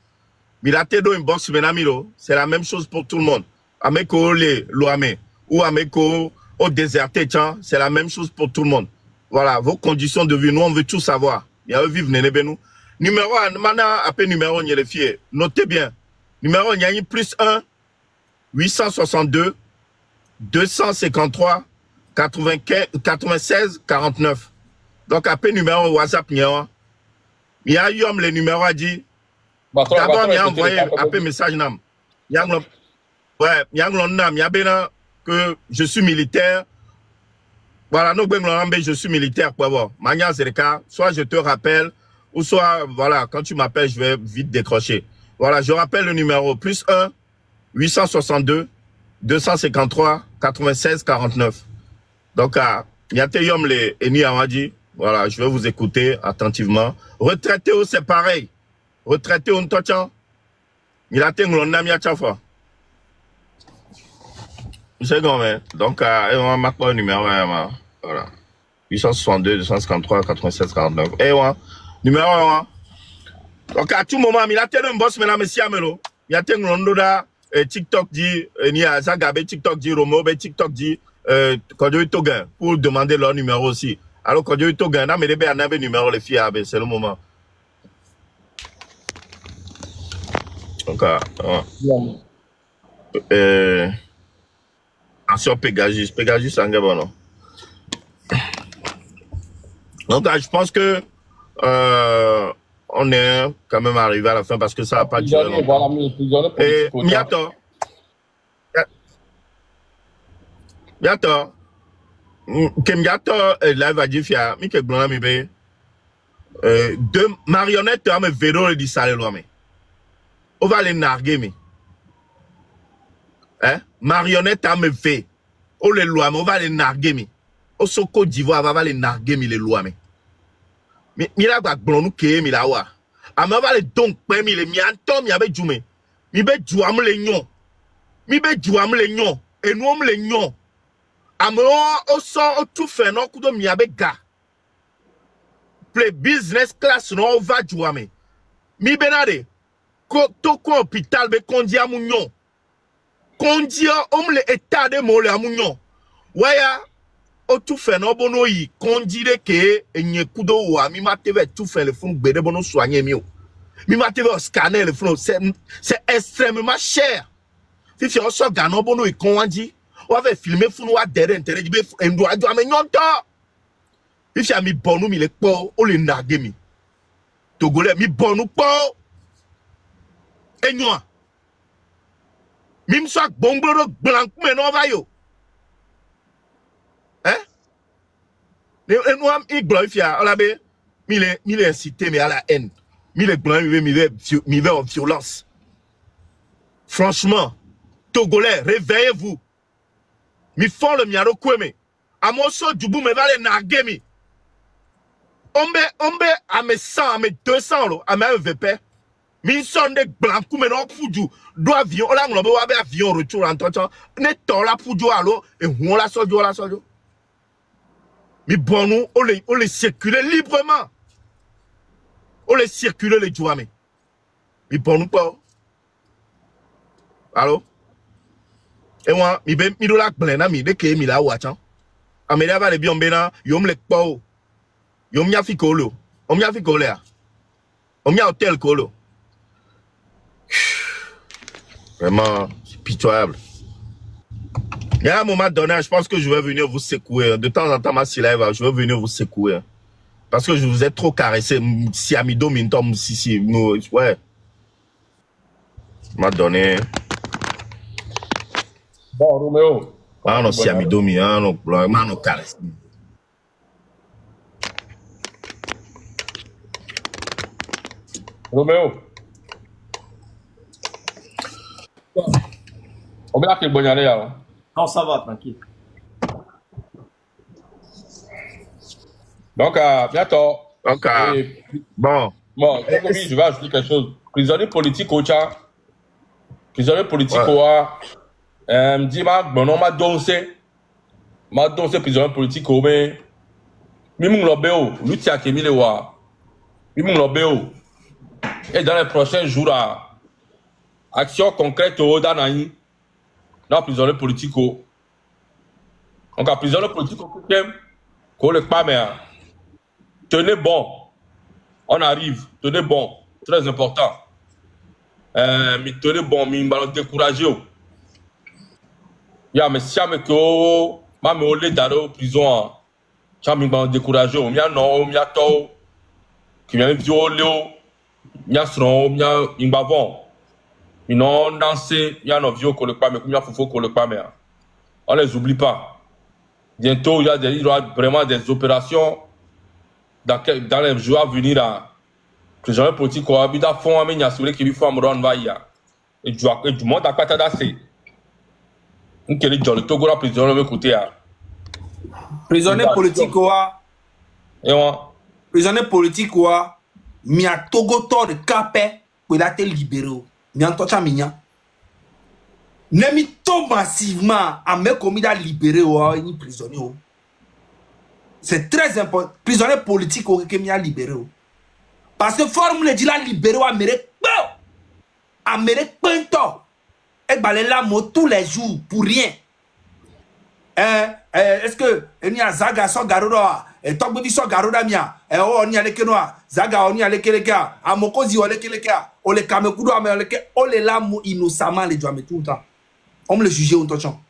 Milatedo inbox Benamiro, c'est la même chose pour tout le monde. Ameko le Loame, ou Ameko au déserté, tiens, c'est la même chose pour tout le monde. Voilà, vos conditions de vie, nous, on veut tout savoir. Il y a vivre, nous. Numéro 1, maintenant, après numéro 1, il y a les filles. Notez bien. Numéro 1, il y a une +1, 862, 253, 96, 49. Donc, après numéro WhatsApp, il y a eu les numéros à dire. D'abord, il y a envoyé après message. Il y a que je suis militaire. Voilà, je suis militaire. Soit je te rappelle, ou soit, voilà, quand tu m'appelles, je vais vite décrocher. Voilà, je rappelle le numéro +1, 862, 253, 96, 49. Donc, il y a les Eni Awadi. Voilà, je vais vous écouter attentivement. Retraité, c'est pareil. Retraité, on t'entend. Il a été un chafa. C'est comme donc, on va marquer le numéro 1. Voilà. 862, 253, 96, 49. Et numéro 1. Donc, à tout moment, il a été un boss, mais monsieur Amelo. Il y a été un TikTok dit, il y a Zagabe, TikTok dit, Romo, TikTok dit, Kodjo Togan, pour demander leur numéro aussi. Alors, Kodjo Togan, mais les béans avaient numéro, les filles, c'est le moment. Donc, sur Pegasus, c'est un gars, non? Donc, je pense que on est quand même arrivé à la fin parce que ça n'a pas duré longtemps. Et Miato, là, va dire, deux marionnettes, mais vélo, il dit ça, mais on va les narguer, hein? Marionnette, mais fait, on les lois, mais on va les narguer, au Soko d'Ivoire, on va les narguer, les lois, mais là, on nous qui est, là, wa. Ah, mais on va les donc, mais les miantom, il y avait Djoumé. Mi be Djouam les nions. Mi be Djouam les nions. Et nous, on les nions. Ah, mais on sort tout fait, non, coup de mi avec gars. Play business class, non, on va Djouame. Mi benade. Toko hôpital, be kondi à mounion. Kondi à le état de mole à mounion. Ouais, o tout fait non bono yi kondi de ke enye kudo wa mi ma teve tout fait le fond bede bono soigner mieux. Mi ma teve scanner le fond c'est extrêmement cher. Si on sort ganon bono yi kondi, on va filmer fou wa derrière intérêt di be endo ado amenyonto. Si mi bonu mi le po o le nage mi. Togolais mi bonu po. Enyo. Mi mso bomboro blanc mais non va yo. Hein? Il glorifia, on avait il est incité, mais à la haine. Il est glorifié, il est en violence. Franchement, Togolais, réveillez-vous. Mi font le miaro kweme. A mon so du bout, me va les narguer. Ombe, à mes 100, à mes 200, à mes VP. Mi son de blanc, mais non, poudou. Do avion, là, on va avion retour en temps. Ne t'en la poudou, alors, et on la sodio, la sodio. Mais bon, nous, on les circule librement. On les circule les jouamés. Mais bon, nous pas. Allô? Et moi, mi do la blena mi de ke mi la wachan. Amélia va les bien bena, yom le pao. Yom ya fi kolo. On ya fi kolea. On ya hôtel kolo. Vraiment, c'est pitoyable. Il y a un moment donné, je pense que je vais venir vous secouer. De temps en temps, je vais venir vous secouer. Parce que je vous ai trop caressé. Si Amido Mintom, si, ouais. M'a donné. Bon, Roméo. Ah non, si Amido Mi, ah non, non, caresse. Roméo. On va faire bonne année, là. Non, ça va, tranquille. Donc, bientôt. Donc, bon. Bon, je vais ajouter quelque chose. Prisonnier politique au Tchad. Prisonnier politique au dit, bon, m'a dansé. M'a dansé prisonnier politique au mais. Mimou l'obéo. L'outil qui est mis le wa. Mimou l'obéo. Et dans les prochains jours, action concrète au Danaï. Dans prisonnier politique au. Donc, à prisonnier politique, qu'on le pas, mais tenez bon. On arrive, tenez bon. Très important. Mais tenez bon, mais il m'a découragé. Ya, mais si je suis ma me olé dans prison, je m'a découragé. Il y a non, il y a tout. Qui vient violer, il y a son, il y a une bavon. Ils n'ont dansé, il y a un vieux qu'on le pas, mais il y a fou qu'on le pas, mais on les oublie pas. Bientôt, il y aura vraiment des opérations dans les jours à venir. Les gens politiques qui habitent à fond, mais il y a celui qui vit fond, et du monde à quoi t'as dansé. On peut dire le Togo la prison de côté. Prisonnier politique quoi? Et moi. Prisonnier politique quoi? Mi a Togo tort de capé pour la te libérer. Mi a entendu minya. Ne mi tombe massivement à me commis à libérer ou ni prisonnier. C'est très important. Prisonnier politique ou que mi a libéré. Parce que formule dit la libérer ou Amérique pinto. Et balé la mot tous les jours pour rien. Est-ce que il y a Zaga so garoda et top bi so garoda mia on y a lekenoa Zaga on y a lekeleka amokozi on lekeleka on le kamekudo on le on le la mo innocemment les doit tout le temps. On me le juger on touchant.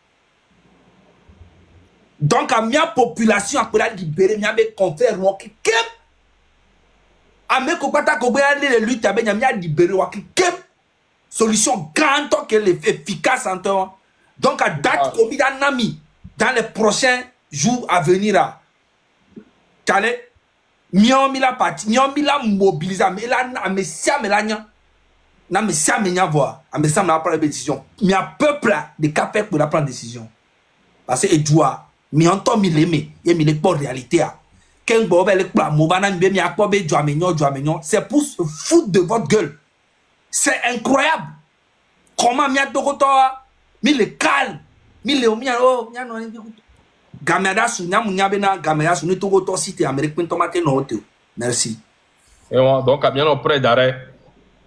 Donc à mia population après la libérer mia be confère moi qui ame ko pata ko be aller lutte abe mia libérer wa qui solution grande qu'elle est efficace en temps. Donc à date comme dans nami dans les prochains jours à venir là. Calé mi la partie mi la mobiliser mais là me sia me la nya na me sia me nya voir me sia me la prendre décision. Mi a peuple de capé pour la prendre décision. Parce que doit mi entend mi l'aimer et mi les pas réalité a. Ken bo be le pla mo bana mi be mi akpo be joa menyon c'est pour se foutre de votre gueule. C'est incroyable. Comment mi a dogotoa mi le calme mi le mi oh mi no ni gamada su nyamu nyabena gamaya su ni togoto cité américain tomate no hotel. Merci. Et moi donc à bien près d'arrêt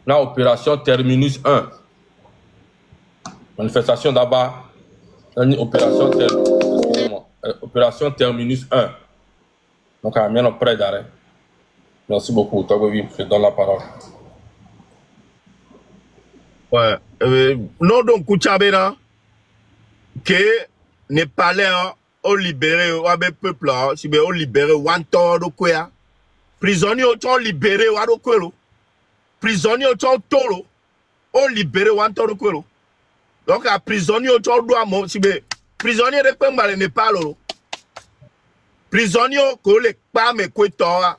la opération Terminus 1. Manifestation d'abord opération opération Terminus 1. Donc à bien près d'arrêt. Merci beaucoup. Je donne la parole. Ouais. Non, donc, Kouchabena, que ne palais au libéré, au peuple, si bien au libéré, wanto do quoi. Prisonnier au libéré, wado quoi. Prisonnier au tolo, au libéré, wanto do quoi. Donc, à prisonnier au doigt, si bien, prisonnier de Pembale ne parle. Prisonnier ko le pas me quoi toi.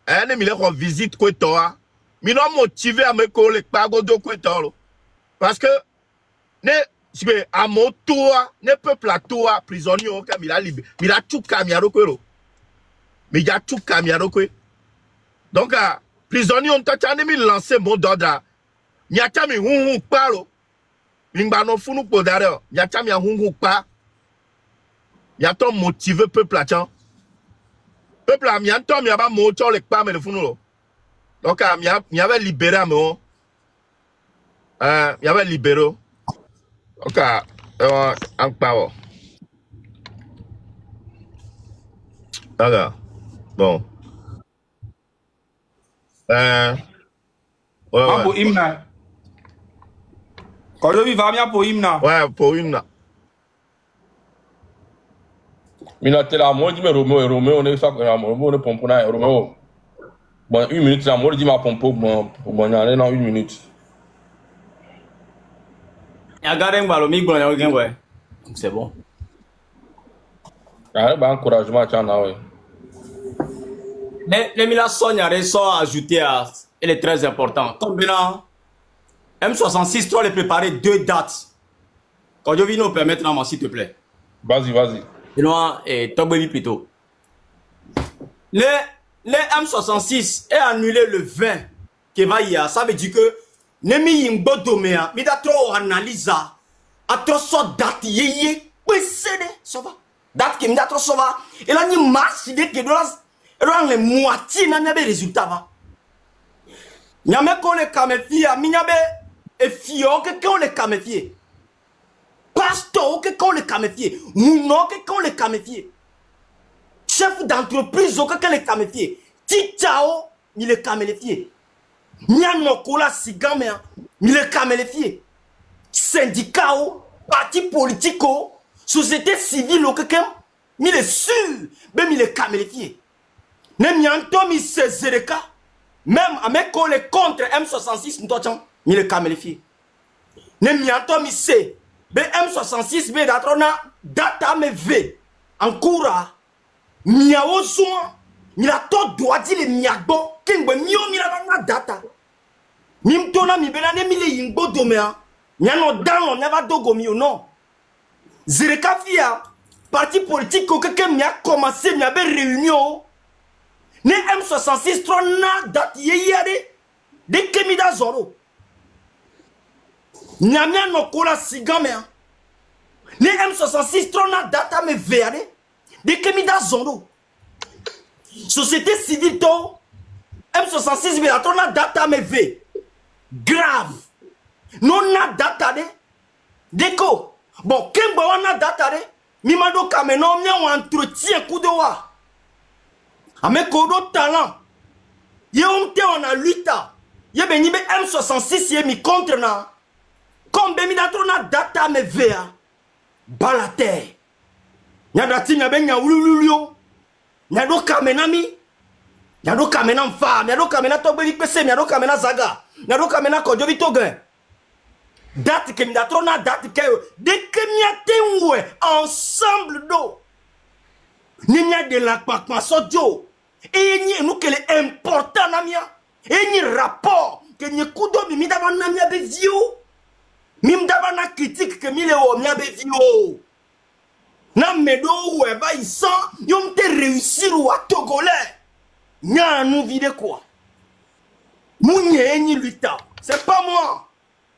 Ne mi le visite quoi toi. Mi non motivé à me ko le pas go do quoi toi. Parce que, à mon tour, ne peuple à toi, prisonnier, il a libéré. Il a tout camiaro. Mais il a tout camiaro. Donc, prisonnier, on t'a lancé mon d'ordre. Il y a tami hum palo. Il y a non fou nous pour derrière. Il y a tami hum pas. Il y a ton motivé peuple à temps. Peuple à mianto, il y a pas moto les pas, mais le fou nous. Donc, il y avait libéré à moi. Il y avait libéré. Ok, en power. Ok, bon. Ouais. Pour Imna. Quand je va bien pour Imna. Ouais, pour Imna. Minate la moi dit mais Roméo on est ça Roméo on est pompe na Roméo. Bon 1 minute la moi dit ma pompe bon aller dans 1 minute. C'est bon. Encouragement, L'élimination à ajouter, elle est très importante. Comme maintenant, M66, tu vas les préparer 2 dates. Quand je viens nous permettre, s'il te plaît. Vas-y. Et Togbevi plutôt. Le M66 est annulé le 20 qui va y avoir. Ça veut dire que Nemi yimbo domea, mi da trop analyse a trop so date yeye pesede ça va date qui mi da trop so va et là ni mars de que dans les moitié na nyabe résultat va nyame ko le kamefia mi nyabe e fio que ko le kamefie pas pasteur que quand le caméfié, mounon que quand le caméfié, chef d'entreprise que quand le caméfié, titao, il le caméfié, nyanokola sigame, il le caméfié, syndicat, parti politique, société civile, il est sûr, même il est caméfié. Nem yantom il se zereka, même avec les contre M66, il est caméfié. Nem yantom il se M66 be datrona data me ve en coura miawo soin mila to doit dire miagbo kingbe mio mila na data mim tona mi bela ne mile yingbo domea nyano dan never dogo mi non zereka fia parti politique ko que mi a commencé mi a be réunion ne M66 trona date yeyade de kemida zoro Nyamia no kola sigame. Ne M66 trona data me veade. De kemida zondo. Société civile to. M66 me trona data me ve. Grave. Non na data de. Deko. Bon, kemba wana data de. Mimado kameno mia ou entretien coup de wa. Ame kodo talent. Ye omte on a 8 ans. Ye beni be M66 ye mi contre na. Comme ben na data me vea balate nyadati nya ben nya wulululio nyado kamenami nyado kamena mfa nyado kamena tobeli pese nyado kamena zaga nyado kamena kojobi togen date ke na date ke de kemiate nwe ensemble do ninya de la pakma sojo et ni nous que est important namia et ni rapport que ni kudo mi dava namia be vio Mim d'abana critique que mille o mia be vio. Na medo ou ba isan yom te réussir ou à togolais. Nya nous vide quoi? Mounye ni luta. C'est pas moi.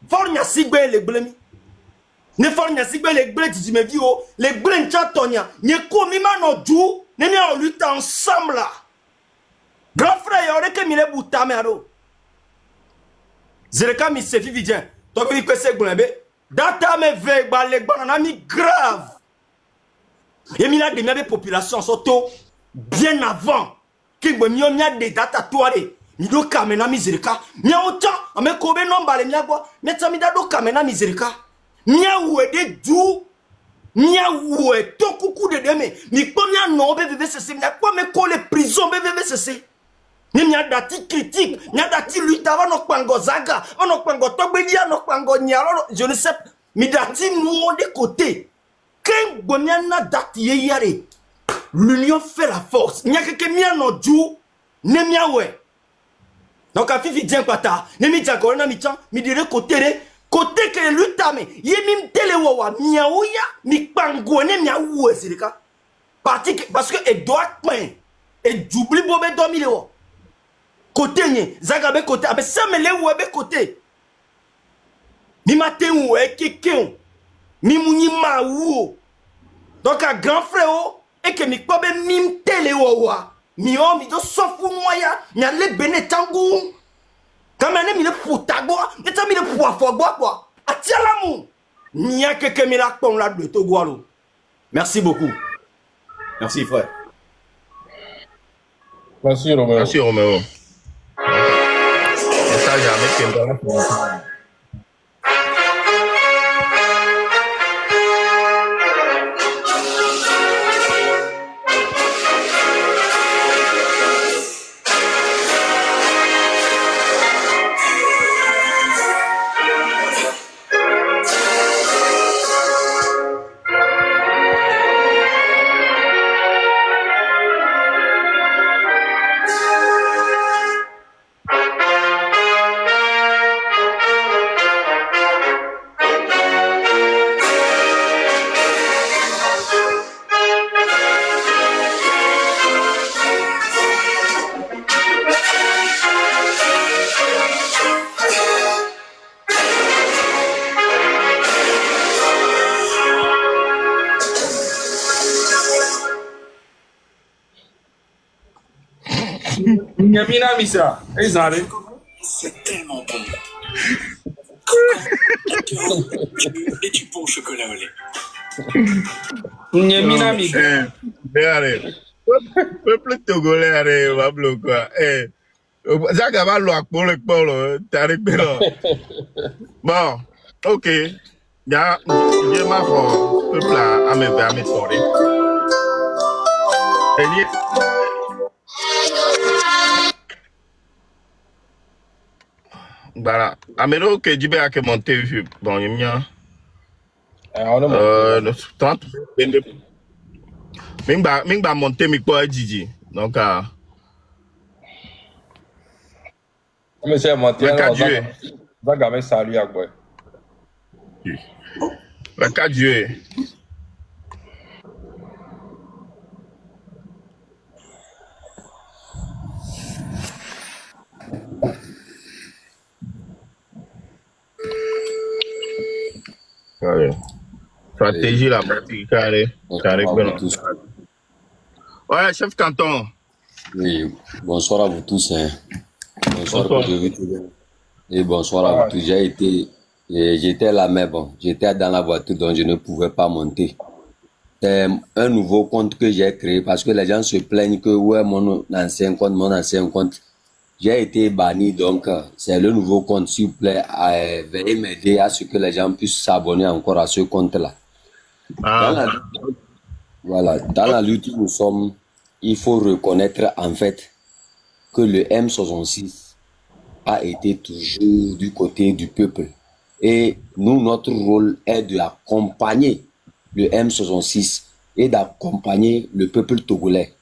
Fornya sigbe le blemi. Ne fornya sigbe le blé tu me vio. Le blé chatonia. Nye ko mi mano djou. Ne ni on lutte ensemble là. Grand frère yore que mille buta me aro. Zereka mi sefi vidien. Donc, il que c'est data me veille, les bananami grave. Et il y a des populations surtout bien avant que il y a des data toile. Il y a kamena misérika. Il y a autant, mais kobe non balé miagwa, mais ça mi da do kamena misérika. Mia oué de dou, mia oué to coucou de deme. Mi combien non bébé cessé, mia quoi me coller prison bébé cessé. Ni dati critique, ni dati lutte avant nos pango zaga, nos pango tobelia, nos pango nyalo, je ne sais, mi dati nous de côté. Quand boniana dati yare, l'union fait la force. N'y a que mia no djou, ne mia ouais. Donc à fifi dien pata, ne mi dja corona mi chan, mi dire côté que lutte ame, ye mim tele wawa, mia ouya, mi pango ne mia ouais c'est le cas. Parce que et doit point, et j'oublie bobé dormi le wa. Côté ni zagabe côté abe samele ou abe côté mi matin ou quelqu'un mi mouni ma ou donc un grand frère et que mi kobe mim tele wa mi o mi do sofu moya mi ale bene tangu quand même mi le potago et ça mi le poifo quoi atialamu mi a que mi la pon la de Togo. Merci beaucoup. Merci frère. Merci Roméo. Merci Roméo. Ça jamais que Nyamina Misa, c'est tellement bon. Et du bon chocolat au lait. Peuple togolais, allez, on va bloquer quoi. Jacques va le pour le polo, t'as bon, ok. Ya, j'ai ma femme, peuple à me torer. Voilà. Amelo que Djibé a monté, bon, il y a 30, 22. Mingba monté, mi quoi, Djiji. Donc, monsieur monté, le 4 juillet. Va gamin salut à quoi. Le 4 juillet. Allez. Stratégie la pratique, carré. Ouais, chef canton. Oui, bonsoir à vous tous. Hein. Bonsoir. Et bonsoir à vous tous. J'étais là, mais bon, j'étais dans la voiture, donc je ne pouvais pas monter. C'est un nouveau compte que j'ai créé parce que les gens se plaignent que ouais, mon ancien compte. J'ai été banni, donc c'est le nouveau compte. S'il vous plaît, veuillez m'aider à ce que les gens puissent s'abonner encore à ce compte-là. Voilà, dans la lutte où nous sommes, il faut reconnaître en fait que le M66 a été toujours du côté du peuple. Et nous, notre rôle est d'accompagner le M66 et d'accompagner le peuple togolais.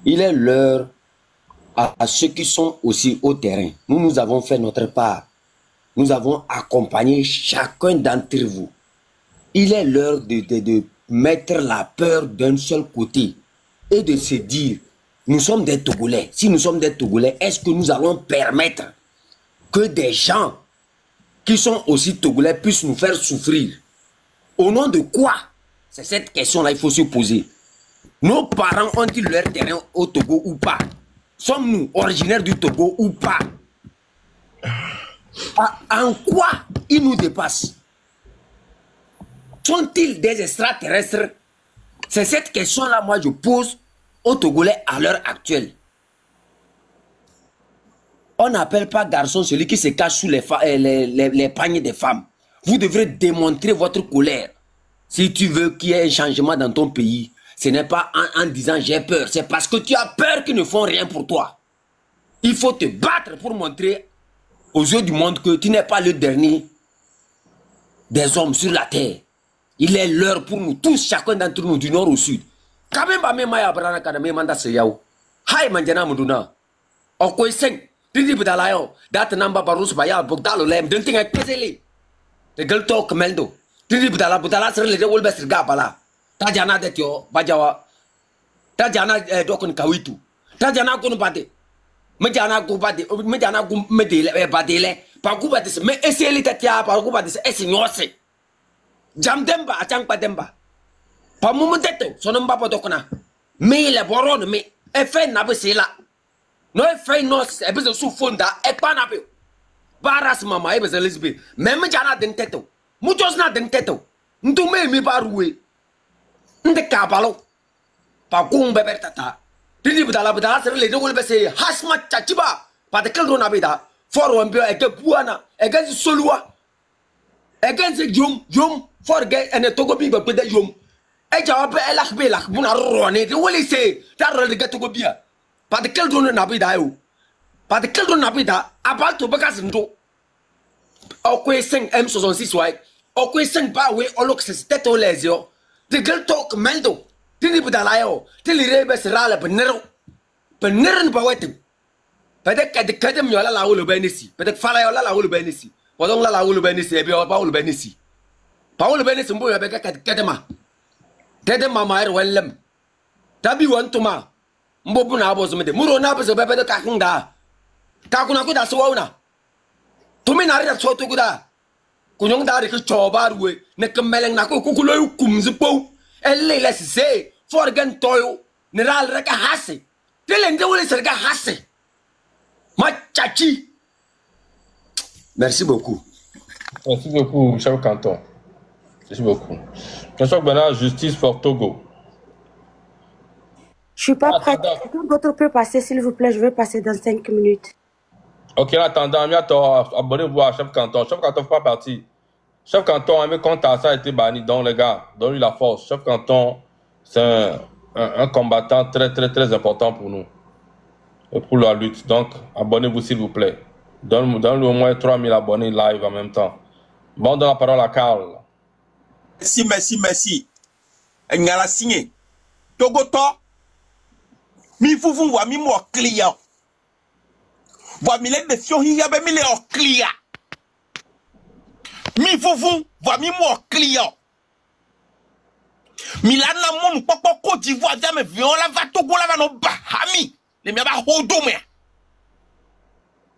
Il est l'heure à ceux qui sont aussi au terrain. Nous avons fait notre part. Nous avons accompagné chacun d'entre vous. Il est l'heure de mettre la peur d'un seul côté et de se dire, nous sommes des Togolais. Si nous sommes des Togolais, est-ce que nous allons permettre que des gens qui sont aussi Togolais puissent nous faire souffrir? Au nom de quoi? C'est cette question-là qu'il faut se poser. Nos parents ont-ils leur terrain au Togo ou pas? Sommes-nous originaires du Togo ou pas? En quoi ils nous dépassent? Sont-ils des extraterrestres? C'est cette question-là, moi, je pose aux Togolais à l'heure actuelle. On n'appelle pas garçon celui qui se cache sous les paniers des femmes. Vous devrez démontrer votre colère. Si tu veux qu'il y ait un changement dans ton pays, ce n'est pas en disant j'ai peur. C'est parce que tu as peur qu'ils ne font rien pour toi. Il faut te battre pour montrer aux yeux du monde que tu n'es pas le dernier des hommes sur la terre. Il est l'heure pour nous tous, chacun d'entre nous, du nord au sud. Tajana detio bajawa tajana dokon kawitu tajana kun bade mejana ku bade mejana ku medele badele pa ku bade me eseli tatia pa ku bade esinyose jam demba atang pa demba pa mumu deto sono mbapa dokona me le boron me e fe na besela no e fe no e be su fonda e pa na be baras mama e be lesbi me mejana den teto mutos na den teto ndu me mi baruwe nde kabalo pa gumbe bertata didi budala sere le dogol bese hasma chachiba pa de keldo na bida for wambe e ke buana e ke solua e ke jom for ge ene togo bi be de jom e jawab e lak be lak buna rone de woli se dar de togo bia pa de keldo na bida yo pa de keldo na bida abal to bakas ndo o ko sen M66 wai o ko sen ba we olok se teto lesio de gel tok meldo tini budalayo tili rebe sirala benero beneren bawete pede kadem yola la wulu benisi pede fala yola la wulu benisi podong la wulu benisi ebi ba wulu benisi pa wulu benisi mbo yobe kadema maer wellem tabi wantuma mbo buna abozo mede muro na abozo bebe de kakunda kakuna kuda sowuna tumi na ri so to kuda kunyong dari ke chobarwe ne kemeleng na ko kukulo kumzipo elle la se forgan toyo ne ral reka hase telende wole serga hase ma chachi. Merci beaucoup. Merci beaucoup, chef canton. Merci beaucoup. Monsieur Bernard, justice pour Togo. Je suis pas prête. Votre peut passer, s'il vous plaît. Je vais passer dans 5 minutes. Ok, en attendant, abonnez-vous à chef canton. Chef canton, pas parti. Chef canton, même quand ça a été banni, donc les gars, donne-lui la force. Chef canton, c'est un combattant très important pour nous. Et pour la lutte. Donc, abonnez-vous s'il vous plaît. Donne-lui au moins 3000 abonnés live en même temps. Bon, on donne la parole à Karl. Merci. Ngala signé. Togoto. Mi fufu wa mi mo client. Wa mi le de fion hiya be mi le o client. Mi fufu wa mi mo client. Mi la na mon popo Côte d'Ivoire dia me vion la va Togo la va no Bahami. Le mi ba hodo me.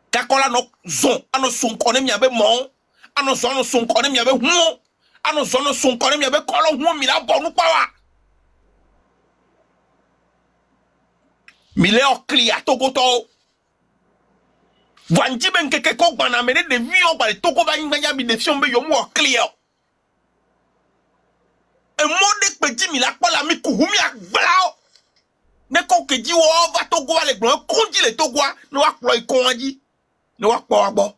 Kakola no zon ano son konem mi abe mon. Ano zon no son konem mi abe huo. Ano zon no son konem mi abe kolo huo mi la bonu pawa. Mile o clia Togoto. Wanji ben keke ko bana mene de vion ba Togo ba nyanya bi de fion be yo mo clia. E mode pe di mi la pa la mi ku humi agbao. Ne ko ke di wo va Togo le gbon konji le Togo no wa klo ikon aji. No wa po agbo.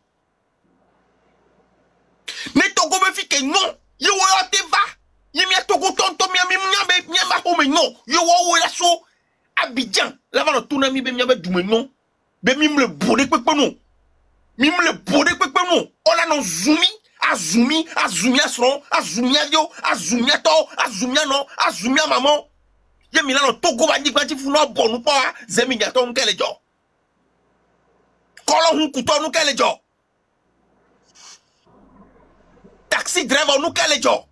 Ne Togo be fi ke non. Yo wo te va. Yemi Togo tonto mi nyambe nyamba ho me non. Yo wo la so Abidjan, là va tout nami be miabe dume non. Be mi me le bodé pepe non. Mi me le bodé pepe non. On a non azumi asron, azumi adio, azumi ato, azumi non, azumi maman. Ye mi la no Togo ba di kwati fu no bonu pa, zemi gato nkele jo. Kolo hun kuto nu kele jo. Taxi driver nu kele jo.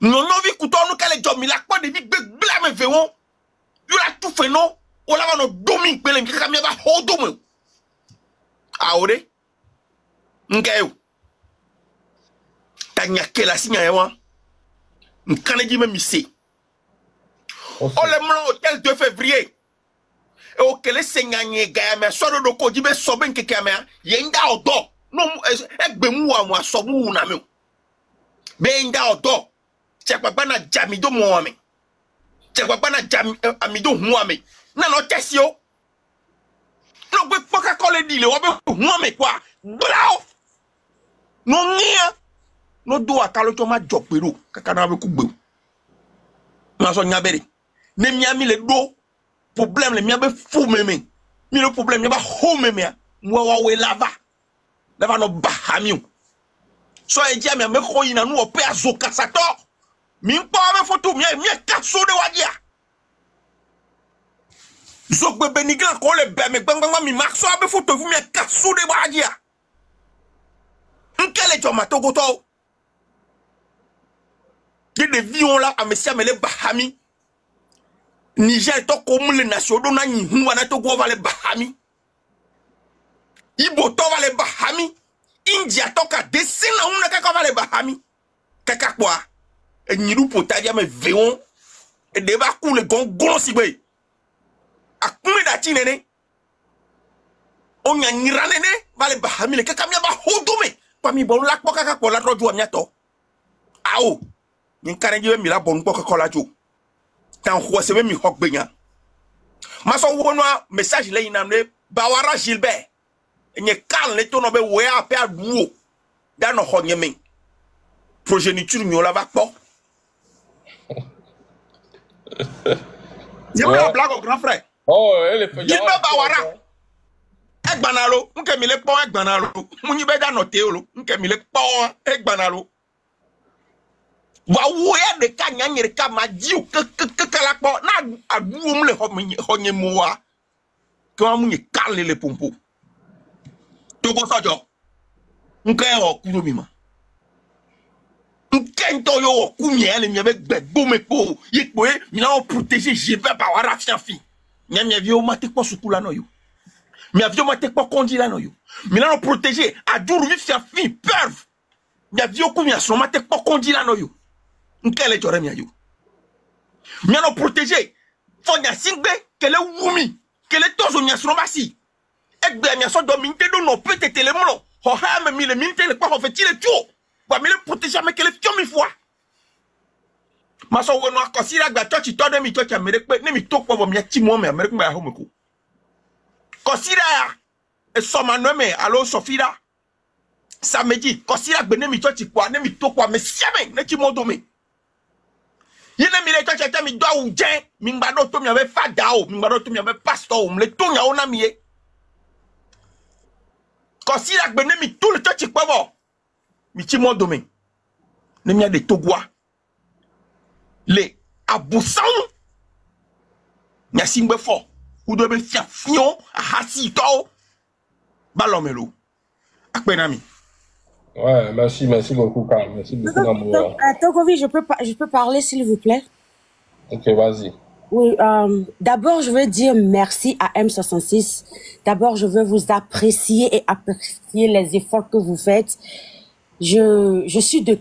Non vi kutonu kele job mi la kwa de bi gbla me vewo. You la tout fait non. O la va no domi pele mi ka mi ba hodo me. Aore. Ngeu. Tanya kela sinya yawa. Nkane di me misi. O le mlo hotel 2 février. E o kele senyanye ga me so do ko jibe so ben keke me ye nda odo. No egbe mu wa mu asobu na me. Be nda odo. Tchekwa na jamido moame. Tchekwa na amido huame. Na no tesio. No gbe poka kole dile obe huame kwa. Brao. No nia. No do akalo to ma jopero. Kaka na be kugbe. Na so nyabere. Ne miami le do. Problème le miabe fou meme. Mi le problème miaba ho meme. Mwa we lava. Lava no Bahami. So e dia me ko ina no ope azoka sato. Mi mpa ame foto mi katso de wadia. Zogbe benigla ko le be me gbangba mi maxo abe foto mi katso de wadia. Nkele joma Togoto. Ye de vion la amesia mele Bahami. Niger to ko mule nation do na nyi wana Togo va le Bahami. Ibo to va le Bahami. India to ka desina una ka va le Bahami. Kaka kwa. Et niru potadia me veon et débat coule gongon sigbe a kume da tinene on nya nyiranene vale Bahami le kaka mi ba hodome pa mi bon la poka ka ko la rojo mi ato awo nyin kare jiwe mi la bon poka ko la jo tan ho se mi hokbe nya ma so wonwa message le ina ne Bawara Gilbert nye kal ne to no be we ape aduo da no ho nyeme progéniture mi o la va po. Je me la blague au grand frère. Oh, elle est fait. Il me Bawara. Ek banalo, nke mi le po ek banalo. Muni be da noté lo, nke mi le po ek banalo. Wa wo ya de ka nyanyere ka ma jiu ke kala po na adu mu le ho nye moa. Ko mu nye kale le pompo. Togo sojo. Nke o kuno mi ma. Nkento yo kumye le miabe gbegbo me po yekpo e mi na protéger Gilbert Bawara fianfi mi avio mate po sukula no yo mi avio mate po kondi la no yo mi na protéger aduru mi fianfi perv mi avio kumya so mate po kondi la no yo nkele jore mi ayo mi na protéger fonya singbe kele wumi kele tozo nya so basi Egbe mi aso do minte do no peut-être le mlo. Ho ha me mi le minte le kwa ho feti le tuo. Wa mi le protéger me ke le fio mi fois. Ma so wono akosira gba church to de mi church America pe ne mi to po mi ati mo me America ba ho me ko. Kosira ya e so ma no me alo sofira. Samedi kosira gbe ne mi church kwa ne mi to kwa me siame ne ti mo do me. Yene mi le church mi do u je mi gbado to mi ave fada o mi gbado to mi ave pastor o mi le to nya o na mi e. Kosira gbe ne mi to le church kwa bo. Mi ti mo do me. Ne mi a de togwa. Les aboussants nya singbe fo ou do be fia fion a hasi to balomelo akpenami. Ouais, merci beaucoup, Karl. Merci beaucoup, Namoura. Togovi, je peux parler, s'il vous plaît? Ok, vas-y. Oui, d'abord, je veux dire merci à M66. D'abord, je veux vous apprécier et apprécier les efforts que vous faites. Je suis de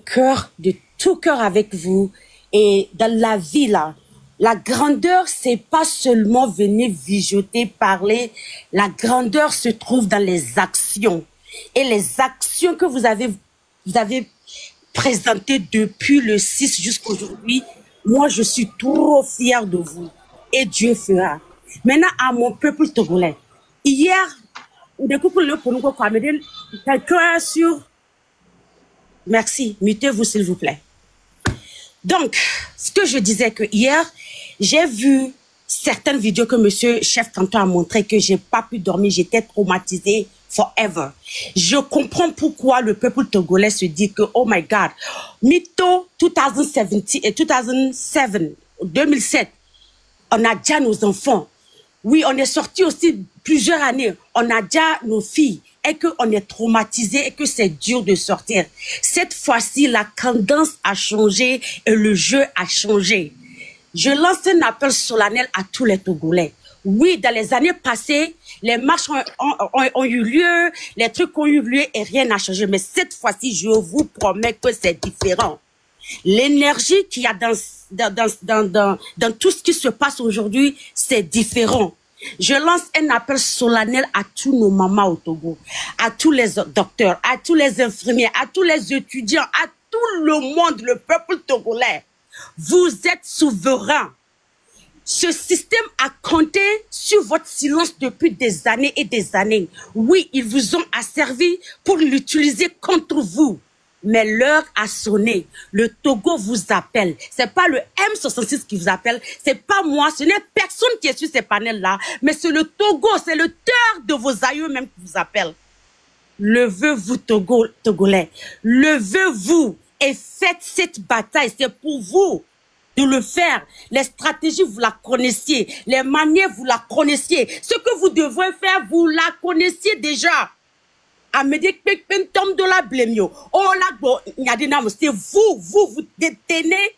tout cœur avec vous. Et dans la vie, là, la grandeur, c'est pas seulement venir vijoter, parler. La grandeur se trouve dans les actions. Et les actions que vous avez présentées depuis le 6 jusqu'à aujourd'hui, moi, je suis trop fière de vous. Et Dieu fera. Maintenant, à mon peuple togolais. Hier, quelqu'un sur... Merci, mutez-vous, s'il vous plaît. Donc, ce que je disais que hier, j'ai vu certaines vidéos que monsieur chef canton a montré que j'ai pas pu dormir, j'étais traumatisée forever. Je comprends pourquoi le peuple togolais se dit que, oh my God, Mito 2007, on a déjà nos enfants. Oui, on est sortis aussi plusieurs années, on a déjà nos filles. Et qu'on est traumatisé et que c'est dur de sortir. Cette fois-ci, la tendance a changé et le jeu a changé. Je lance un appel solennel à tous les Togolais. Oui, dans les années passées, les marches ont eu lieu, les trucs ont eu lieu et rien n'a changé. Mais cette fois-ci, je vous promets que c'est différent. L'énergie qu'il y a dans tout ce qui se passe aujourd'hui, c'est différent. Je lance un appel solennel à tous nos mamans au Togo, à tous les docteurs, à tous les infirmiers, à tous les étudiants, à tout le monde, le peuple togolais. Vous êtes souverains. Ce système a compté sur votre silence depuis des années et des années. Oui, ils vous ont asservi pour l'utiliser contre vous. Mais l'heure a sonné. Le Togo vous appelle. C'est pas le M66 qui vous appelle. C'est pas moi. Ce n'est personne qui est sur ces panels-là. Mais c'est le Togo. C'est le cœur de vos aïeux même qui vous appelle. Levez-vous, Togolais. Levez-vous et faites cette bataille. C'est pour vous de le faire. Les stratégies, vous la connaissiez. Les manières, vous la connaissiez. Ce que vous devrez faire, vous la connaissiez déjà. De la blémio. Oh là, c'est vous détenez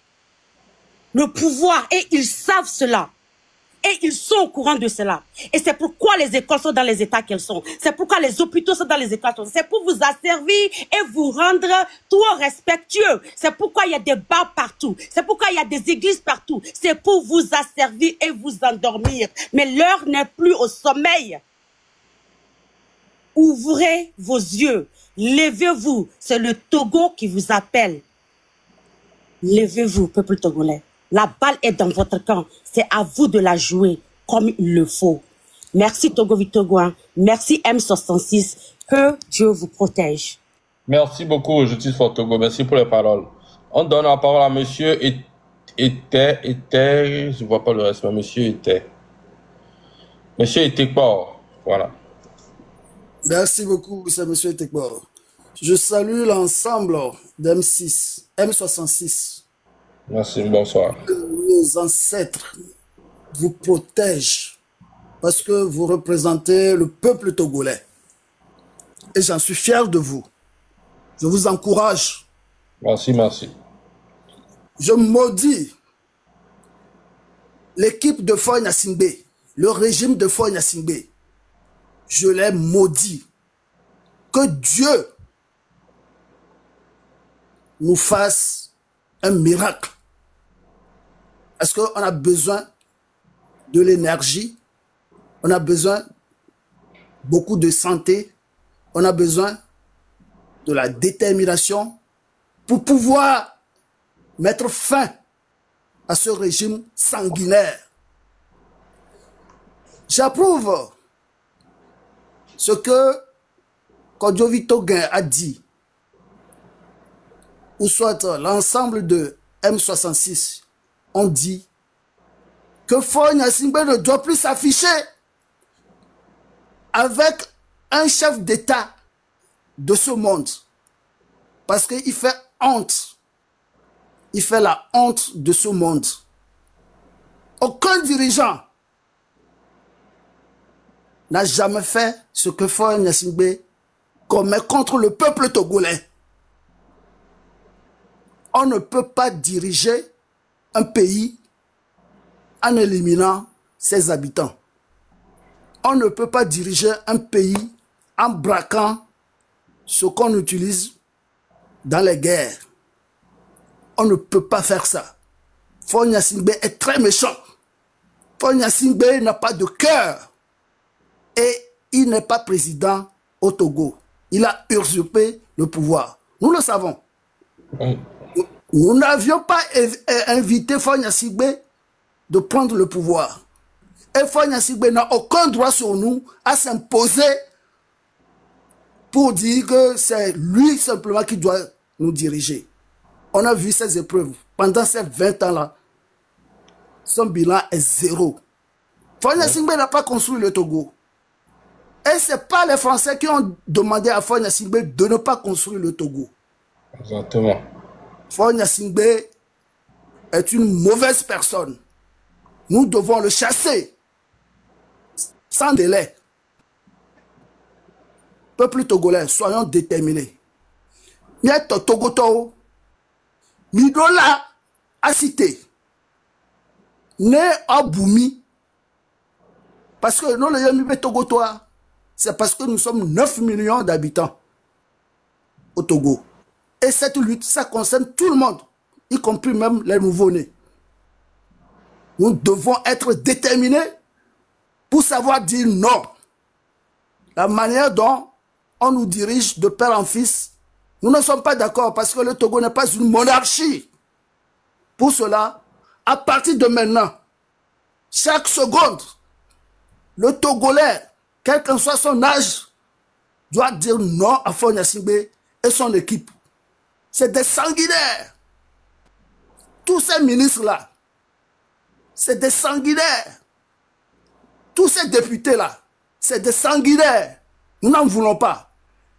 le pouvoir et ils savent cela. Et ils sont au courant de cela. Et c'est pourquoi les écoles sont dans les états qu'elles sont. C'est pourquoi les hôpitaux sont dans les états qu'elles sont. C'est pour vous asservir et vous rendre trop respectueux. C'est pourquoi il y a des bars partout. C'est pourquoi il y a des églises partout. C'est pour vous asservir et vous endormir. Mais l'heure n'est plus au sommeil. Ouvrez vos yeux, levez-vous, c'est le Togo qui vous appelle. Levez-vous, peuple togolais. La balle est dans votre camp, c'est à vous de la jouer comme il le faut. Merci Togo Vitogoin, merci M66, que Dieu vous protège. Merci beaucoup, Justice for Togo, merci pour les paroles. On donne la parole à monsieur était, je vois pas le reste, mais monsieur était. Monsieur était pas, voilà. Merci beaucoup, c'est M. Tekbor. Je salue l'ensemble d'M66. Merci, bonsoir. Nos ancêtres vous protègent parce que vous représentez le peuple togolais. Et j'en suis fier de vous. Je vous encourage. Merci, merci. Je maudis l'équipe de Foy Nassimbe, le régime de Foy Nassimbe. Je les maudis. Que Dieu nous fasse un miracle. Parce qu'on a besoin de l'énergie, on a besoin beaucoup de santé, on a besoin de la détermination pour pouvoir mettre fin à ce régime sanguinaire. J'approuve ce que Kodjovi Toguin a dit, ou soit l'ensemble de M66 ont dit que Faure Gnassingbé ne doit plus s'afficher avec un chef d'État de ce monde parce qu'il fait honte. Il fait la honte de ce monde. Aucun dirigeant n'a jamais fait ce que Faure Gnassingbé commet contre le peuple togolais. On ne peut pas diriger un pays en éliminant ses habitants. On ne peut pas diriger un pays en braquant ce qu'on utilise dans les guerres. On ne peut pas faire ça. Faure Gnassingbé est très méchant. Faure Gnassingbé n'a pas de cœur. Et il n'est pas président au Togo. Il a usurpé le pouvoir. Nous le savons. Nous n'avions pas invité Faure Gnassingbé de prendre le pouvoir. Et Faure Gnassingbé n'a aucun droit sur nous à s'imposer pour dire que c'est lui simplement qui doit nous diriger. On a vu ces épreuves. Pendant ces 20 ans-là, son bilan est zéro. Faure Gnassingbé n'a pas construit le Togo. Et ce n'est pas les Français qui ont demandé à Faure Gnassingbé de ne pas construire le Togo. Exactement. Faure Gnassingbé est une mauvaise personne. Nous devons le chasser sans délai. Peuple togolais, soyons déterminés. Nieto Togoto, Midola a cité, né à Boumi, parce que nous, les Yamibé Togotoa, c'est parce que nous sommes 9 millions d'habitants au Togo. Et cette lutte, ça concerne tout le monde, y compris même les nouveau-nés. Nous devons être déterminés pour savoir dire non. La manière dont on nous dirige de père en fils, nous ne sommes pas d'accord parce que le Togo n'est pas une monarchie. Pour cela, à partir de maintenant, chaque seconde, le Togolais, quel que soit son âge, doit dire non à Faure Gnassingbé et son équipe. C'est des sanguinaires. Tous ces ministres-là, c'est des sanguinaires. Tous ces députés-là, c'est des sanguinaires. Nous n'en voulons pas.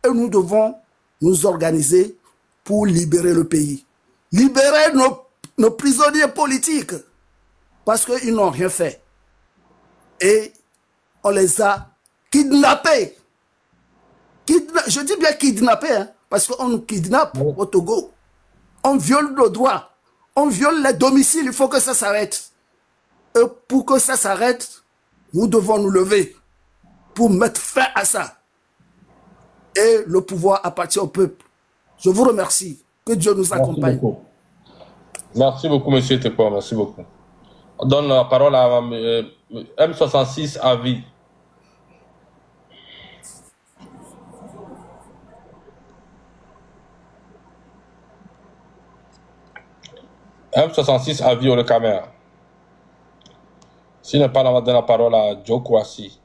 Et nous devons nous organiser pour libérer le pays. Libérer nos prisonniers politiques. Parce qu'ils n'ont rien fait. Et on les a kidnappés. Je dis bien kidnappés, hein, parce qu'on nous kidnappe au Togo. On viole nos droits. On viole les domiciles. Il faut que ça s'arrête. Et pour que ça s'arrête, nous devons nous lever pour mettre fin à ça. Et le pouvoir appartient au peuple. Je vous remercie. Que Dieu nous accompagne. Merci beaucoup, monsieur Tepo. Merci beaucoup. On donne la parole à M66 à vie. M66 à vie au caméra. S'il n'est pas là, on va donner la parole à Joe Kwasi.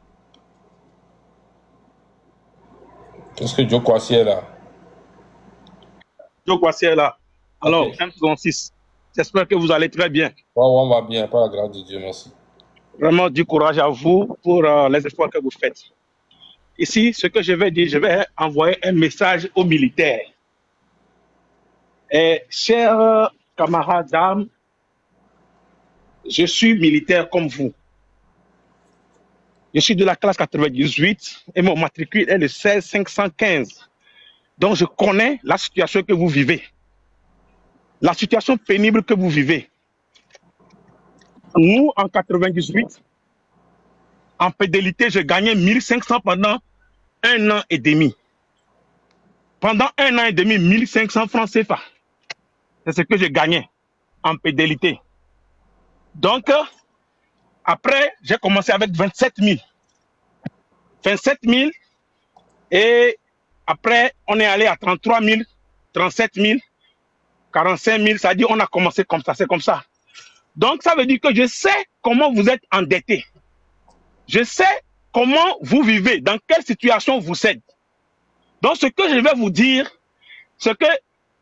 Est-ce que Joe Kwasi est là? Joe Kwasi est là. Alors, okay. M66, j'espère que vous allez très bien. Ouais, on va bien, par la grâce de Dieu, merci. Vraiment du courage à vous pour les efforts que vous faites. Ici, ce que je vais dire, je vais envoyer un message aux militaires. Chers camarades d'armes, je suis militaire comme vous. Je suis de la classe 98 et mon matricule est le 16515. Donc je connais la situation que vous vivez. La situation pénible que vous vivez. Nous, en 98, en fidélité, je gagnais 1500 pendant 1 an et demi. Pendant 1 an et demi, 1500 francs CFA. C'est ce que je gagnais en fidélité. Donc, après, j'ai commencé avec 27 000. 27 000. Et après, on est allé à 33 000, 37 000, 45 000. Ça dit, on a commencé comme ça, c'est comme ça. Donc, ça veut dire que je sais comment vous êtes endetté. Je sais comment vous vivez, dans quelle situation vous êtes. Donc, ce que je vais vous dire, c'est que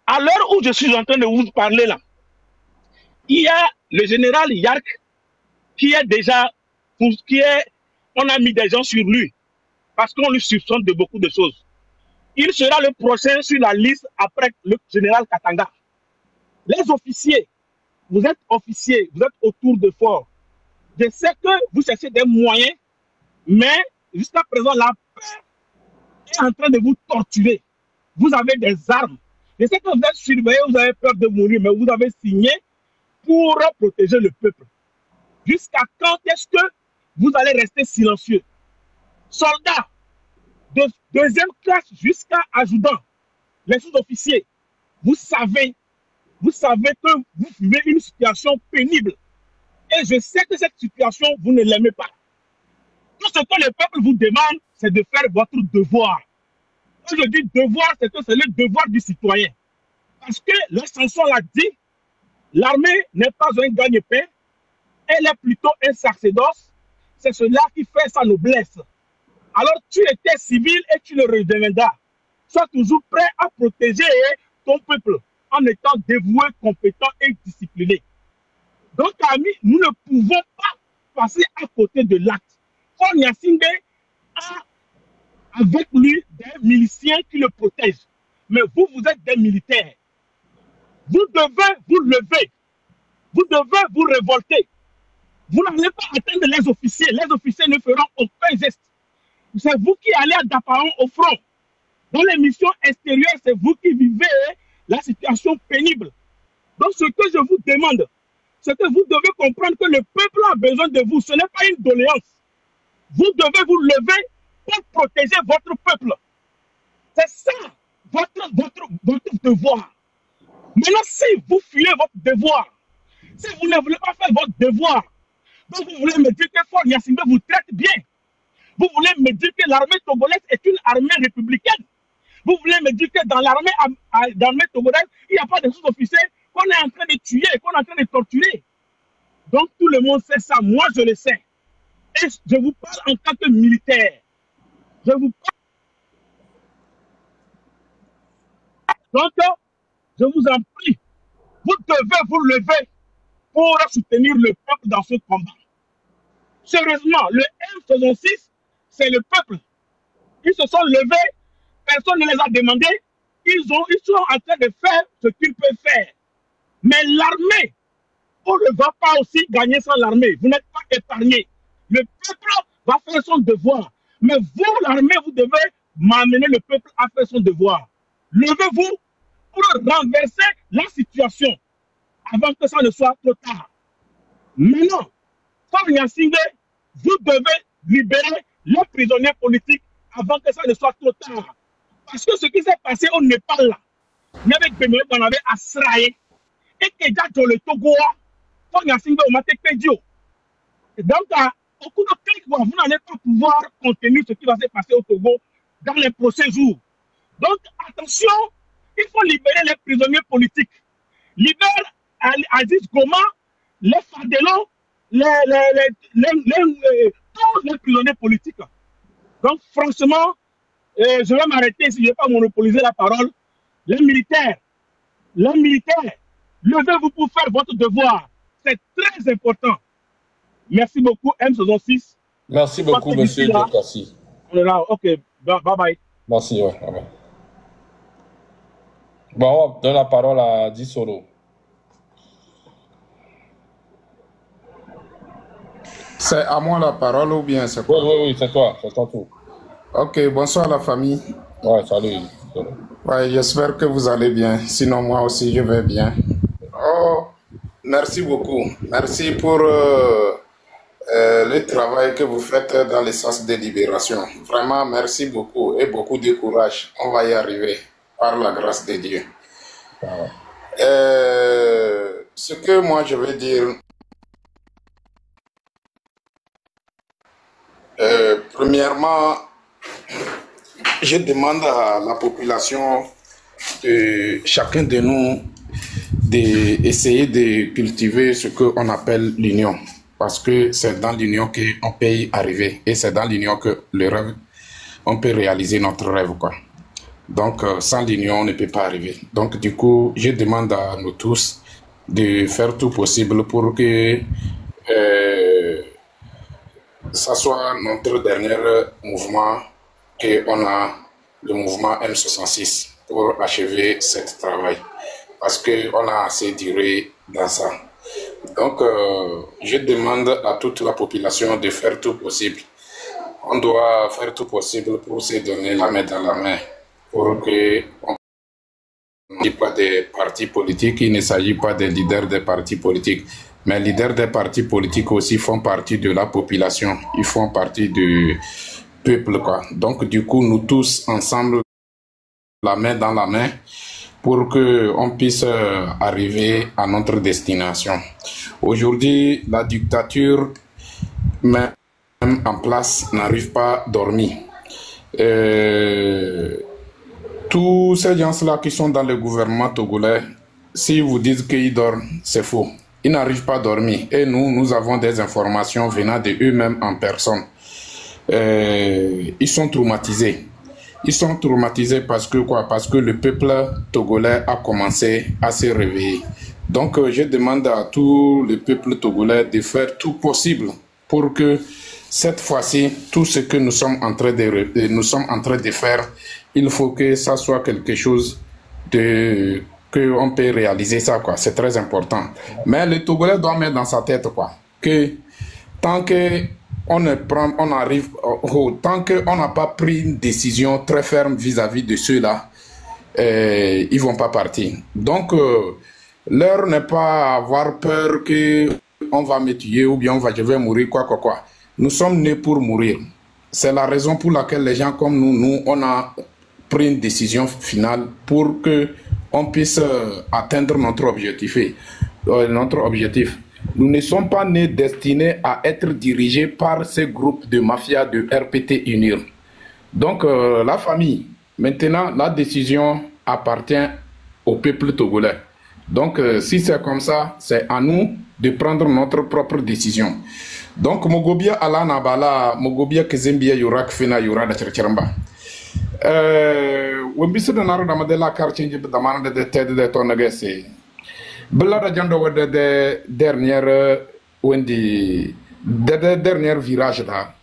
à l'heure où je suis en train de vous parler là, il y a le général Yark qui est déjà, on a mis des gens sur lui parce qu'on lui soupçonne de beaucoup de choses. Il sera le prochain sur la liste après le général Katanga. Les officiers, vous êtes officiers, vous êtes autour de fort. Je sais que vous cherchez des moyens, mais jusqu'à présent, la peur est en train de vous torturer. Vous avez des armes. Je sais que vous êtes surveillés, vous avez peur de mourir, mais vous avez signé pour protéger le peuple. Jusqu'à quand est-ce que vous allez rester silencieux? Soldats, de deuxième classe jusqu'à adjudant, les sous-officiers, vous savez que vous vivez une situation pénible. Et je sais que cette situation, vous ne l'aimez pas. Tout ce que le peuple vous demande, c'est de faire votre devoir. Quand je dis devoir, c'est que c'est le devoir du citoyen. Parce que la chanson l'a dit, l'armée n'est pas un gagne-pain, elle est plutôt un sacerdoce. C'est cela qui fait sa noblesse. Alors tu étais civil et tu le redeviendras. Sois toujours prêt à protéger ton peuple en étant dévoué, compétent et discipliné. Donc, amis, nous ne pouvons pas passer à côté de l'acte. Paul Gnassingbé a avec lui des miliciens qui le protègent. Mais vous, vous êtes des militaires. Vous devez vous lever. Vous devez vous révolter. Vous n'allez pas atteindre les officiers. Les officiers ne feront aucun geste. C'est vous qui allez à Daparon au front. Dans les missions extérieures, c'est vous qui vivez la situation pénible. Donc, ce que je vous demande, c'est que vous devez comprendre que le peuple a besoin de vous. Ce n'est pas une doléance. Vous devez vous lever pour protéger votre peuple. C'est ça votre devoir. Maintenant, si vous fuyez votre devoir, si vous ne voulez pas faire votre devoir, donc vous voulez me dire que Fort Gnassingbé vous traite bien. Vous voulez me dire que l'armée togolaise est une armée républicaine. Vous voulez me dire que dans l'armée togolaise, il n'y a pas de sous-officiers qu'on est en train de tuer, qu'on est en train de torturer. Donc tout le monde sait ça, moi je le sais. Et je vous parle en tant que militaire. Je vous parle. Donc, je vous en prie, vous devez vous lever pour soutenir le peuple dans ce combat. Sérieusement, le M66, c'est le peuple. Ils se sont levés, personne ne les a demandés. Ils sont en train de faire ce qu'ils peuvent faire. Mais l'armée, on ne va pas aussi gagner sans l'armée. Vous n'êtes pas épargnés. Le peuple va faire son devoir. Mais vous, l'armée, vous devez m'amener le peuple à faire son devoir. Levez-vous pour renverser la situation avant que ça ne soit trop tard. Maintenant, Fort Gnassingbé, vous devez libérer les prisonniers politiques avant que ça ne soit trop tard. Parce que ce qui s'est passé au Népal, là, il y avait Bémé Banabé à Sraé, et que dans le Togo, Fort Gnassingbé au Matékédio. Donc, au cours de quelques mois, vous n'allez pas pouvoir contenir ce qui va se passer au Togo dans les prochains jours. Donc, attention, il faut libérer les prisonniers politiques. Libère Aziz Goma, les Fadelo, tous les prisonniers politiques. Donc, franchement, je vais m'arrêter si je ne vais pas monopoliser la parole. Les militaires, levez-vous pour faire votre devoir. C'est très important. Merci beaucoup, M66. Merci beaucoup, monsieur Djokassi. On est là, ok, bye bye. Merci, ouais, bye bye. Bon, on donne la parole à Dissolo. C'est à moi la parole ou bien c'est quoi? Oui, c'est toi, c'est ton tour. Ok, bonsoir la famille. Ouais, salut. Ouais, j'espère que vous allez bien. Sinon, moi aussi, je vais bien. Oh, merci beaucoup. Merci pour le travail que vous faites dans le sens de libération. Vraiment, merci beaucoup et beaucoup de courage. On va y arriver par la grâce de Dieu. Ce que moi, je veux dire... premièrement, je demande à la population de chacun de nous d'essayer de cultiver ce qu'on appelle l'union. Parce que c'est dans l'union qu'on peut y arriver. Et c'est dans l'union que le rêve, on peut réaliser notre rêve, quoi. Donc, sans l'union, on ne peut pas arriver. Donc, du coup, je demande à nous tous de faire tout possible pour que ça soit notre dernier mouvement, qu'on a le mouvement M66 pour achever ce travail. Parce qu'on a assez duré dans ça. Donc, je demande à toute la population de faire tout possible. On doit faire tout possible pour se donner la main dans la main. Pour que on ne s'agit pas des partis politiques, il ne s'agit pas des leaders des partis politiques. Mais les leaders des partis politiques aussi font partie de la population. Ils font partie du peuple, quoi. Donc, du coup, nous tous ensemble, la main dans la main, pour qu'on puisse arriver à notre destination. Aujourd'hui, la dictature, même en place, n'arrive pas à dormir. Tous ces gens-là qui sont dans le gouvernement togolais, si vous dites qu'ils dorment, c'est faux. Ils n'arrivent pas à dormir. Et nous avons des informations venant de eux-mêmes en personne. Ils sont traumatisés. Ils sont traumatisés parce que quoi? Parce que le peuple togolais a commencé à se réveiller. Donc je demande à tout le peuple togolais de faire tout possible pour que cette fois-ci, tout ce que nous sommes en train de faire, il faut que ça soit quelque chose que on peut réaliser ça, quoi. C'est très important. Mais le Togolais doit mettre dans sa tête, quoi, que tant que on ne prend, on arrive, tant qu'on n'a pas pris une décision très ferme vis-à-vis de ceux-là, ils ne vont pas partir. Donc, l'heure n'est pas avoir peur qu'on va me tuer ou bien je vais mourir, quoi. Nous sommes nés pour mourir. C'est la raison pour laquelle les gens comme nous, on a pris une décision finale pour qu'on puisse atteindre notre objectif. Nous ne sommes pas nés destinés à être dirigés par ces groupes de mafia de RPT UNIR. Donc, la famille, maintenant, la décision appartient au peuple togolais. Donc, si c'est comme ça, c'est à nous de prendre notre propre décision. Donc, Mogobia Alana Bala, Mogobia Kezembia Yurak Fena Yura de Chercheramba. Webisa de Naro Damadela Karchin de Damana de Ted de Tonagese. Bella Jando de dernière Wendy, de dernier virage là.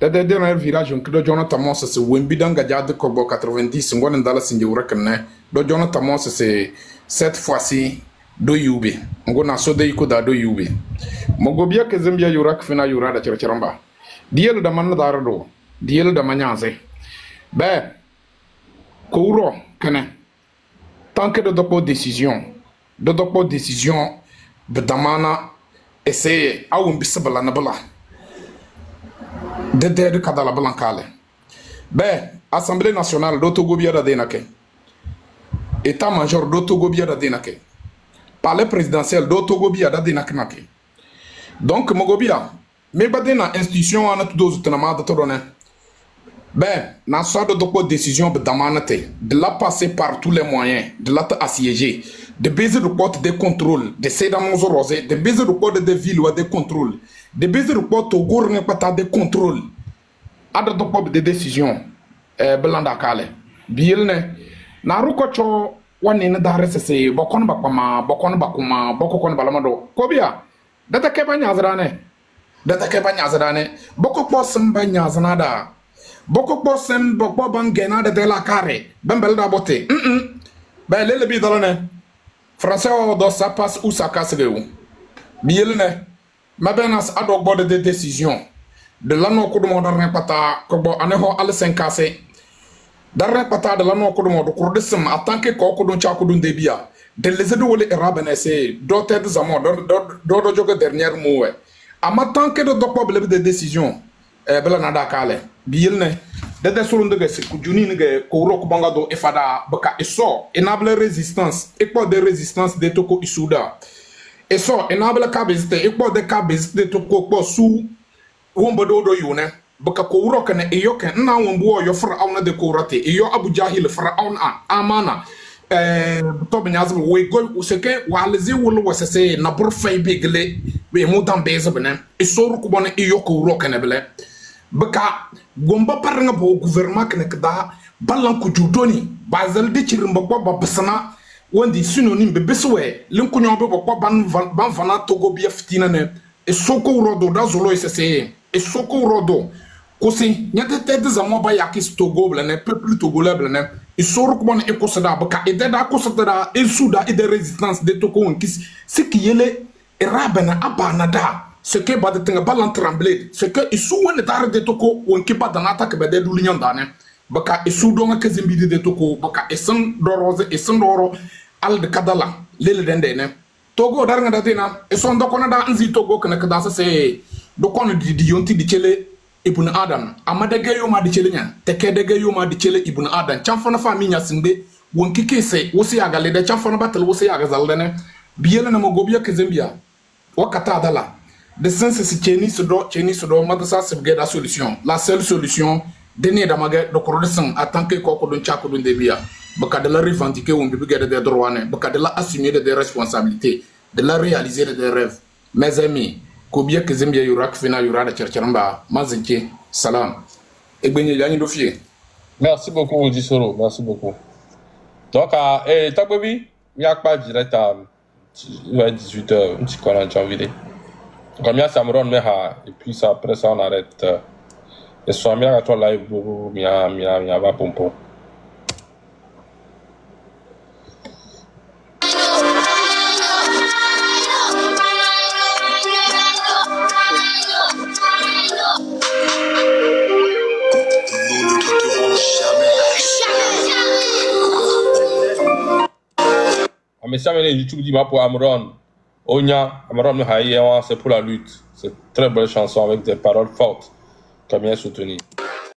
De dernier virage, on crée Jonathan Moss, c'est Wembidanga Jade Kobo 90, on dans la Sinjourakane. Do Jonathan Moss, c'est cette fois-ci. Do yubi ngona so de ikoda do yubi mogobia ke zambia yurak fina yura da cerceramba diel da man da rado diel da manyanze be kouro kene tant que de dopo décision be damana essayer awum bisbala na bala de kadala blankale be assemblée nationale do togobia da denake état major do togobia da denake palais présidentiel d'Otogobia d'Adinaknake. Donc, Mogobia, mais badena institution en a tous de la de ben, n'a soit de décision d'amanate, de la passer par tous les moyens, de la assiéger, de baiser le porte des contrôles, de Sédamons rosé, de baiser le porte des villes ou des contrôles, de baiser le porte au gourne pas des contrôles, à de décision, Belanda Kale, Bielne, n'a rukocho. One na dare se bokon bakuma bokon balamado kobia data ke banya zrane boko posem banya zanada boko posem boko bangena de la carré bembel da boté ba lele bi dalane français o do ça passe ou ça casse le bielne mabenas ado bode de décision de lano ko do mo darne pata ko bo aneho al 5 cassé darre pata de la no ko mo do kurdism atanke ko ko don cha ko don debia de les de wole rabene c'est doté de zamo do jogo dernière mot ama tanke de problème de décision bela na dakale bielne de solon de se ku juni ne ko ro ko banga do efada baka eso enable résistance et pas de résistance de toko isuda eso enable capacité et pas de capacité de toko ko sous wombo do yune baka ko wuro kana iyo kan na won yo Firaun de ko rate iyo Abu Jahil Firaun amana to banyaz we go seke walzi wulu wasese na bur fay bigle we mu dan beze benen isoru ko bon iyo ko wuro kana bele baka gomba paranga bo gouvernement kana kada balan ko judoni bazal de chirimba ko babsana wondi synonyme be beswe linku nyobe ko ban vana togo bia fitina ne isoko rodo da zolo isese isoko rodo kosi nyate tete za moba yakis togo blane peuple togolais blane isoro ko bon ekosada baka ededa kosada esuda ide résistance de toko onkis sikiyele erabana abanada ce que bade tenga balan trembler ce que isu wona dar de toko wonki badanata ke bede dulinyan dane baka isu donga kezimbidi de toko baka esen doroze esen doro al de kadala lele dende ne togo dar nga datina eson do kona da nzi togo kana kada se do kono di yonti di chele ibn adam amade geyo ma di chele nya teke de geyo ma di chele ibn adam chamfana fami nya sinde wonki kese wosi agale de chamfana batal wosi agazal ne biyela na mogobia kezembia wakata dala de sens si cheni sodo madasa se geda solution la seule solution deni da maga do ko desan atanke ko don chako don debia baka de la revendiquer on bibi geda des droits ne baka de la assumer des responsabilités de la réaliser des rêves mes amis ko biya ke zambia yurak fina yurada chercheramba mazinke salam e gbenye jani do fie. Merci beaucoup Odisoro, merci beaucoup. Donc Tagbobi il y a pas direct à 18h un petit qu'on a déjà vidé. Comme ça me rend et puis ça après ça on arrête. Et soit bien à toi live pour mia va pompon. Mais ça, YouTube dit pour Amron. Onya, Amron c'est pour la lutte. C'est une très belle chanson avec des paroles fortes. Comme bien soutenu.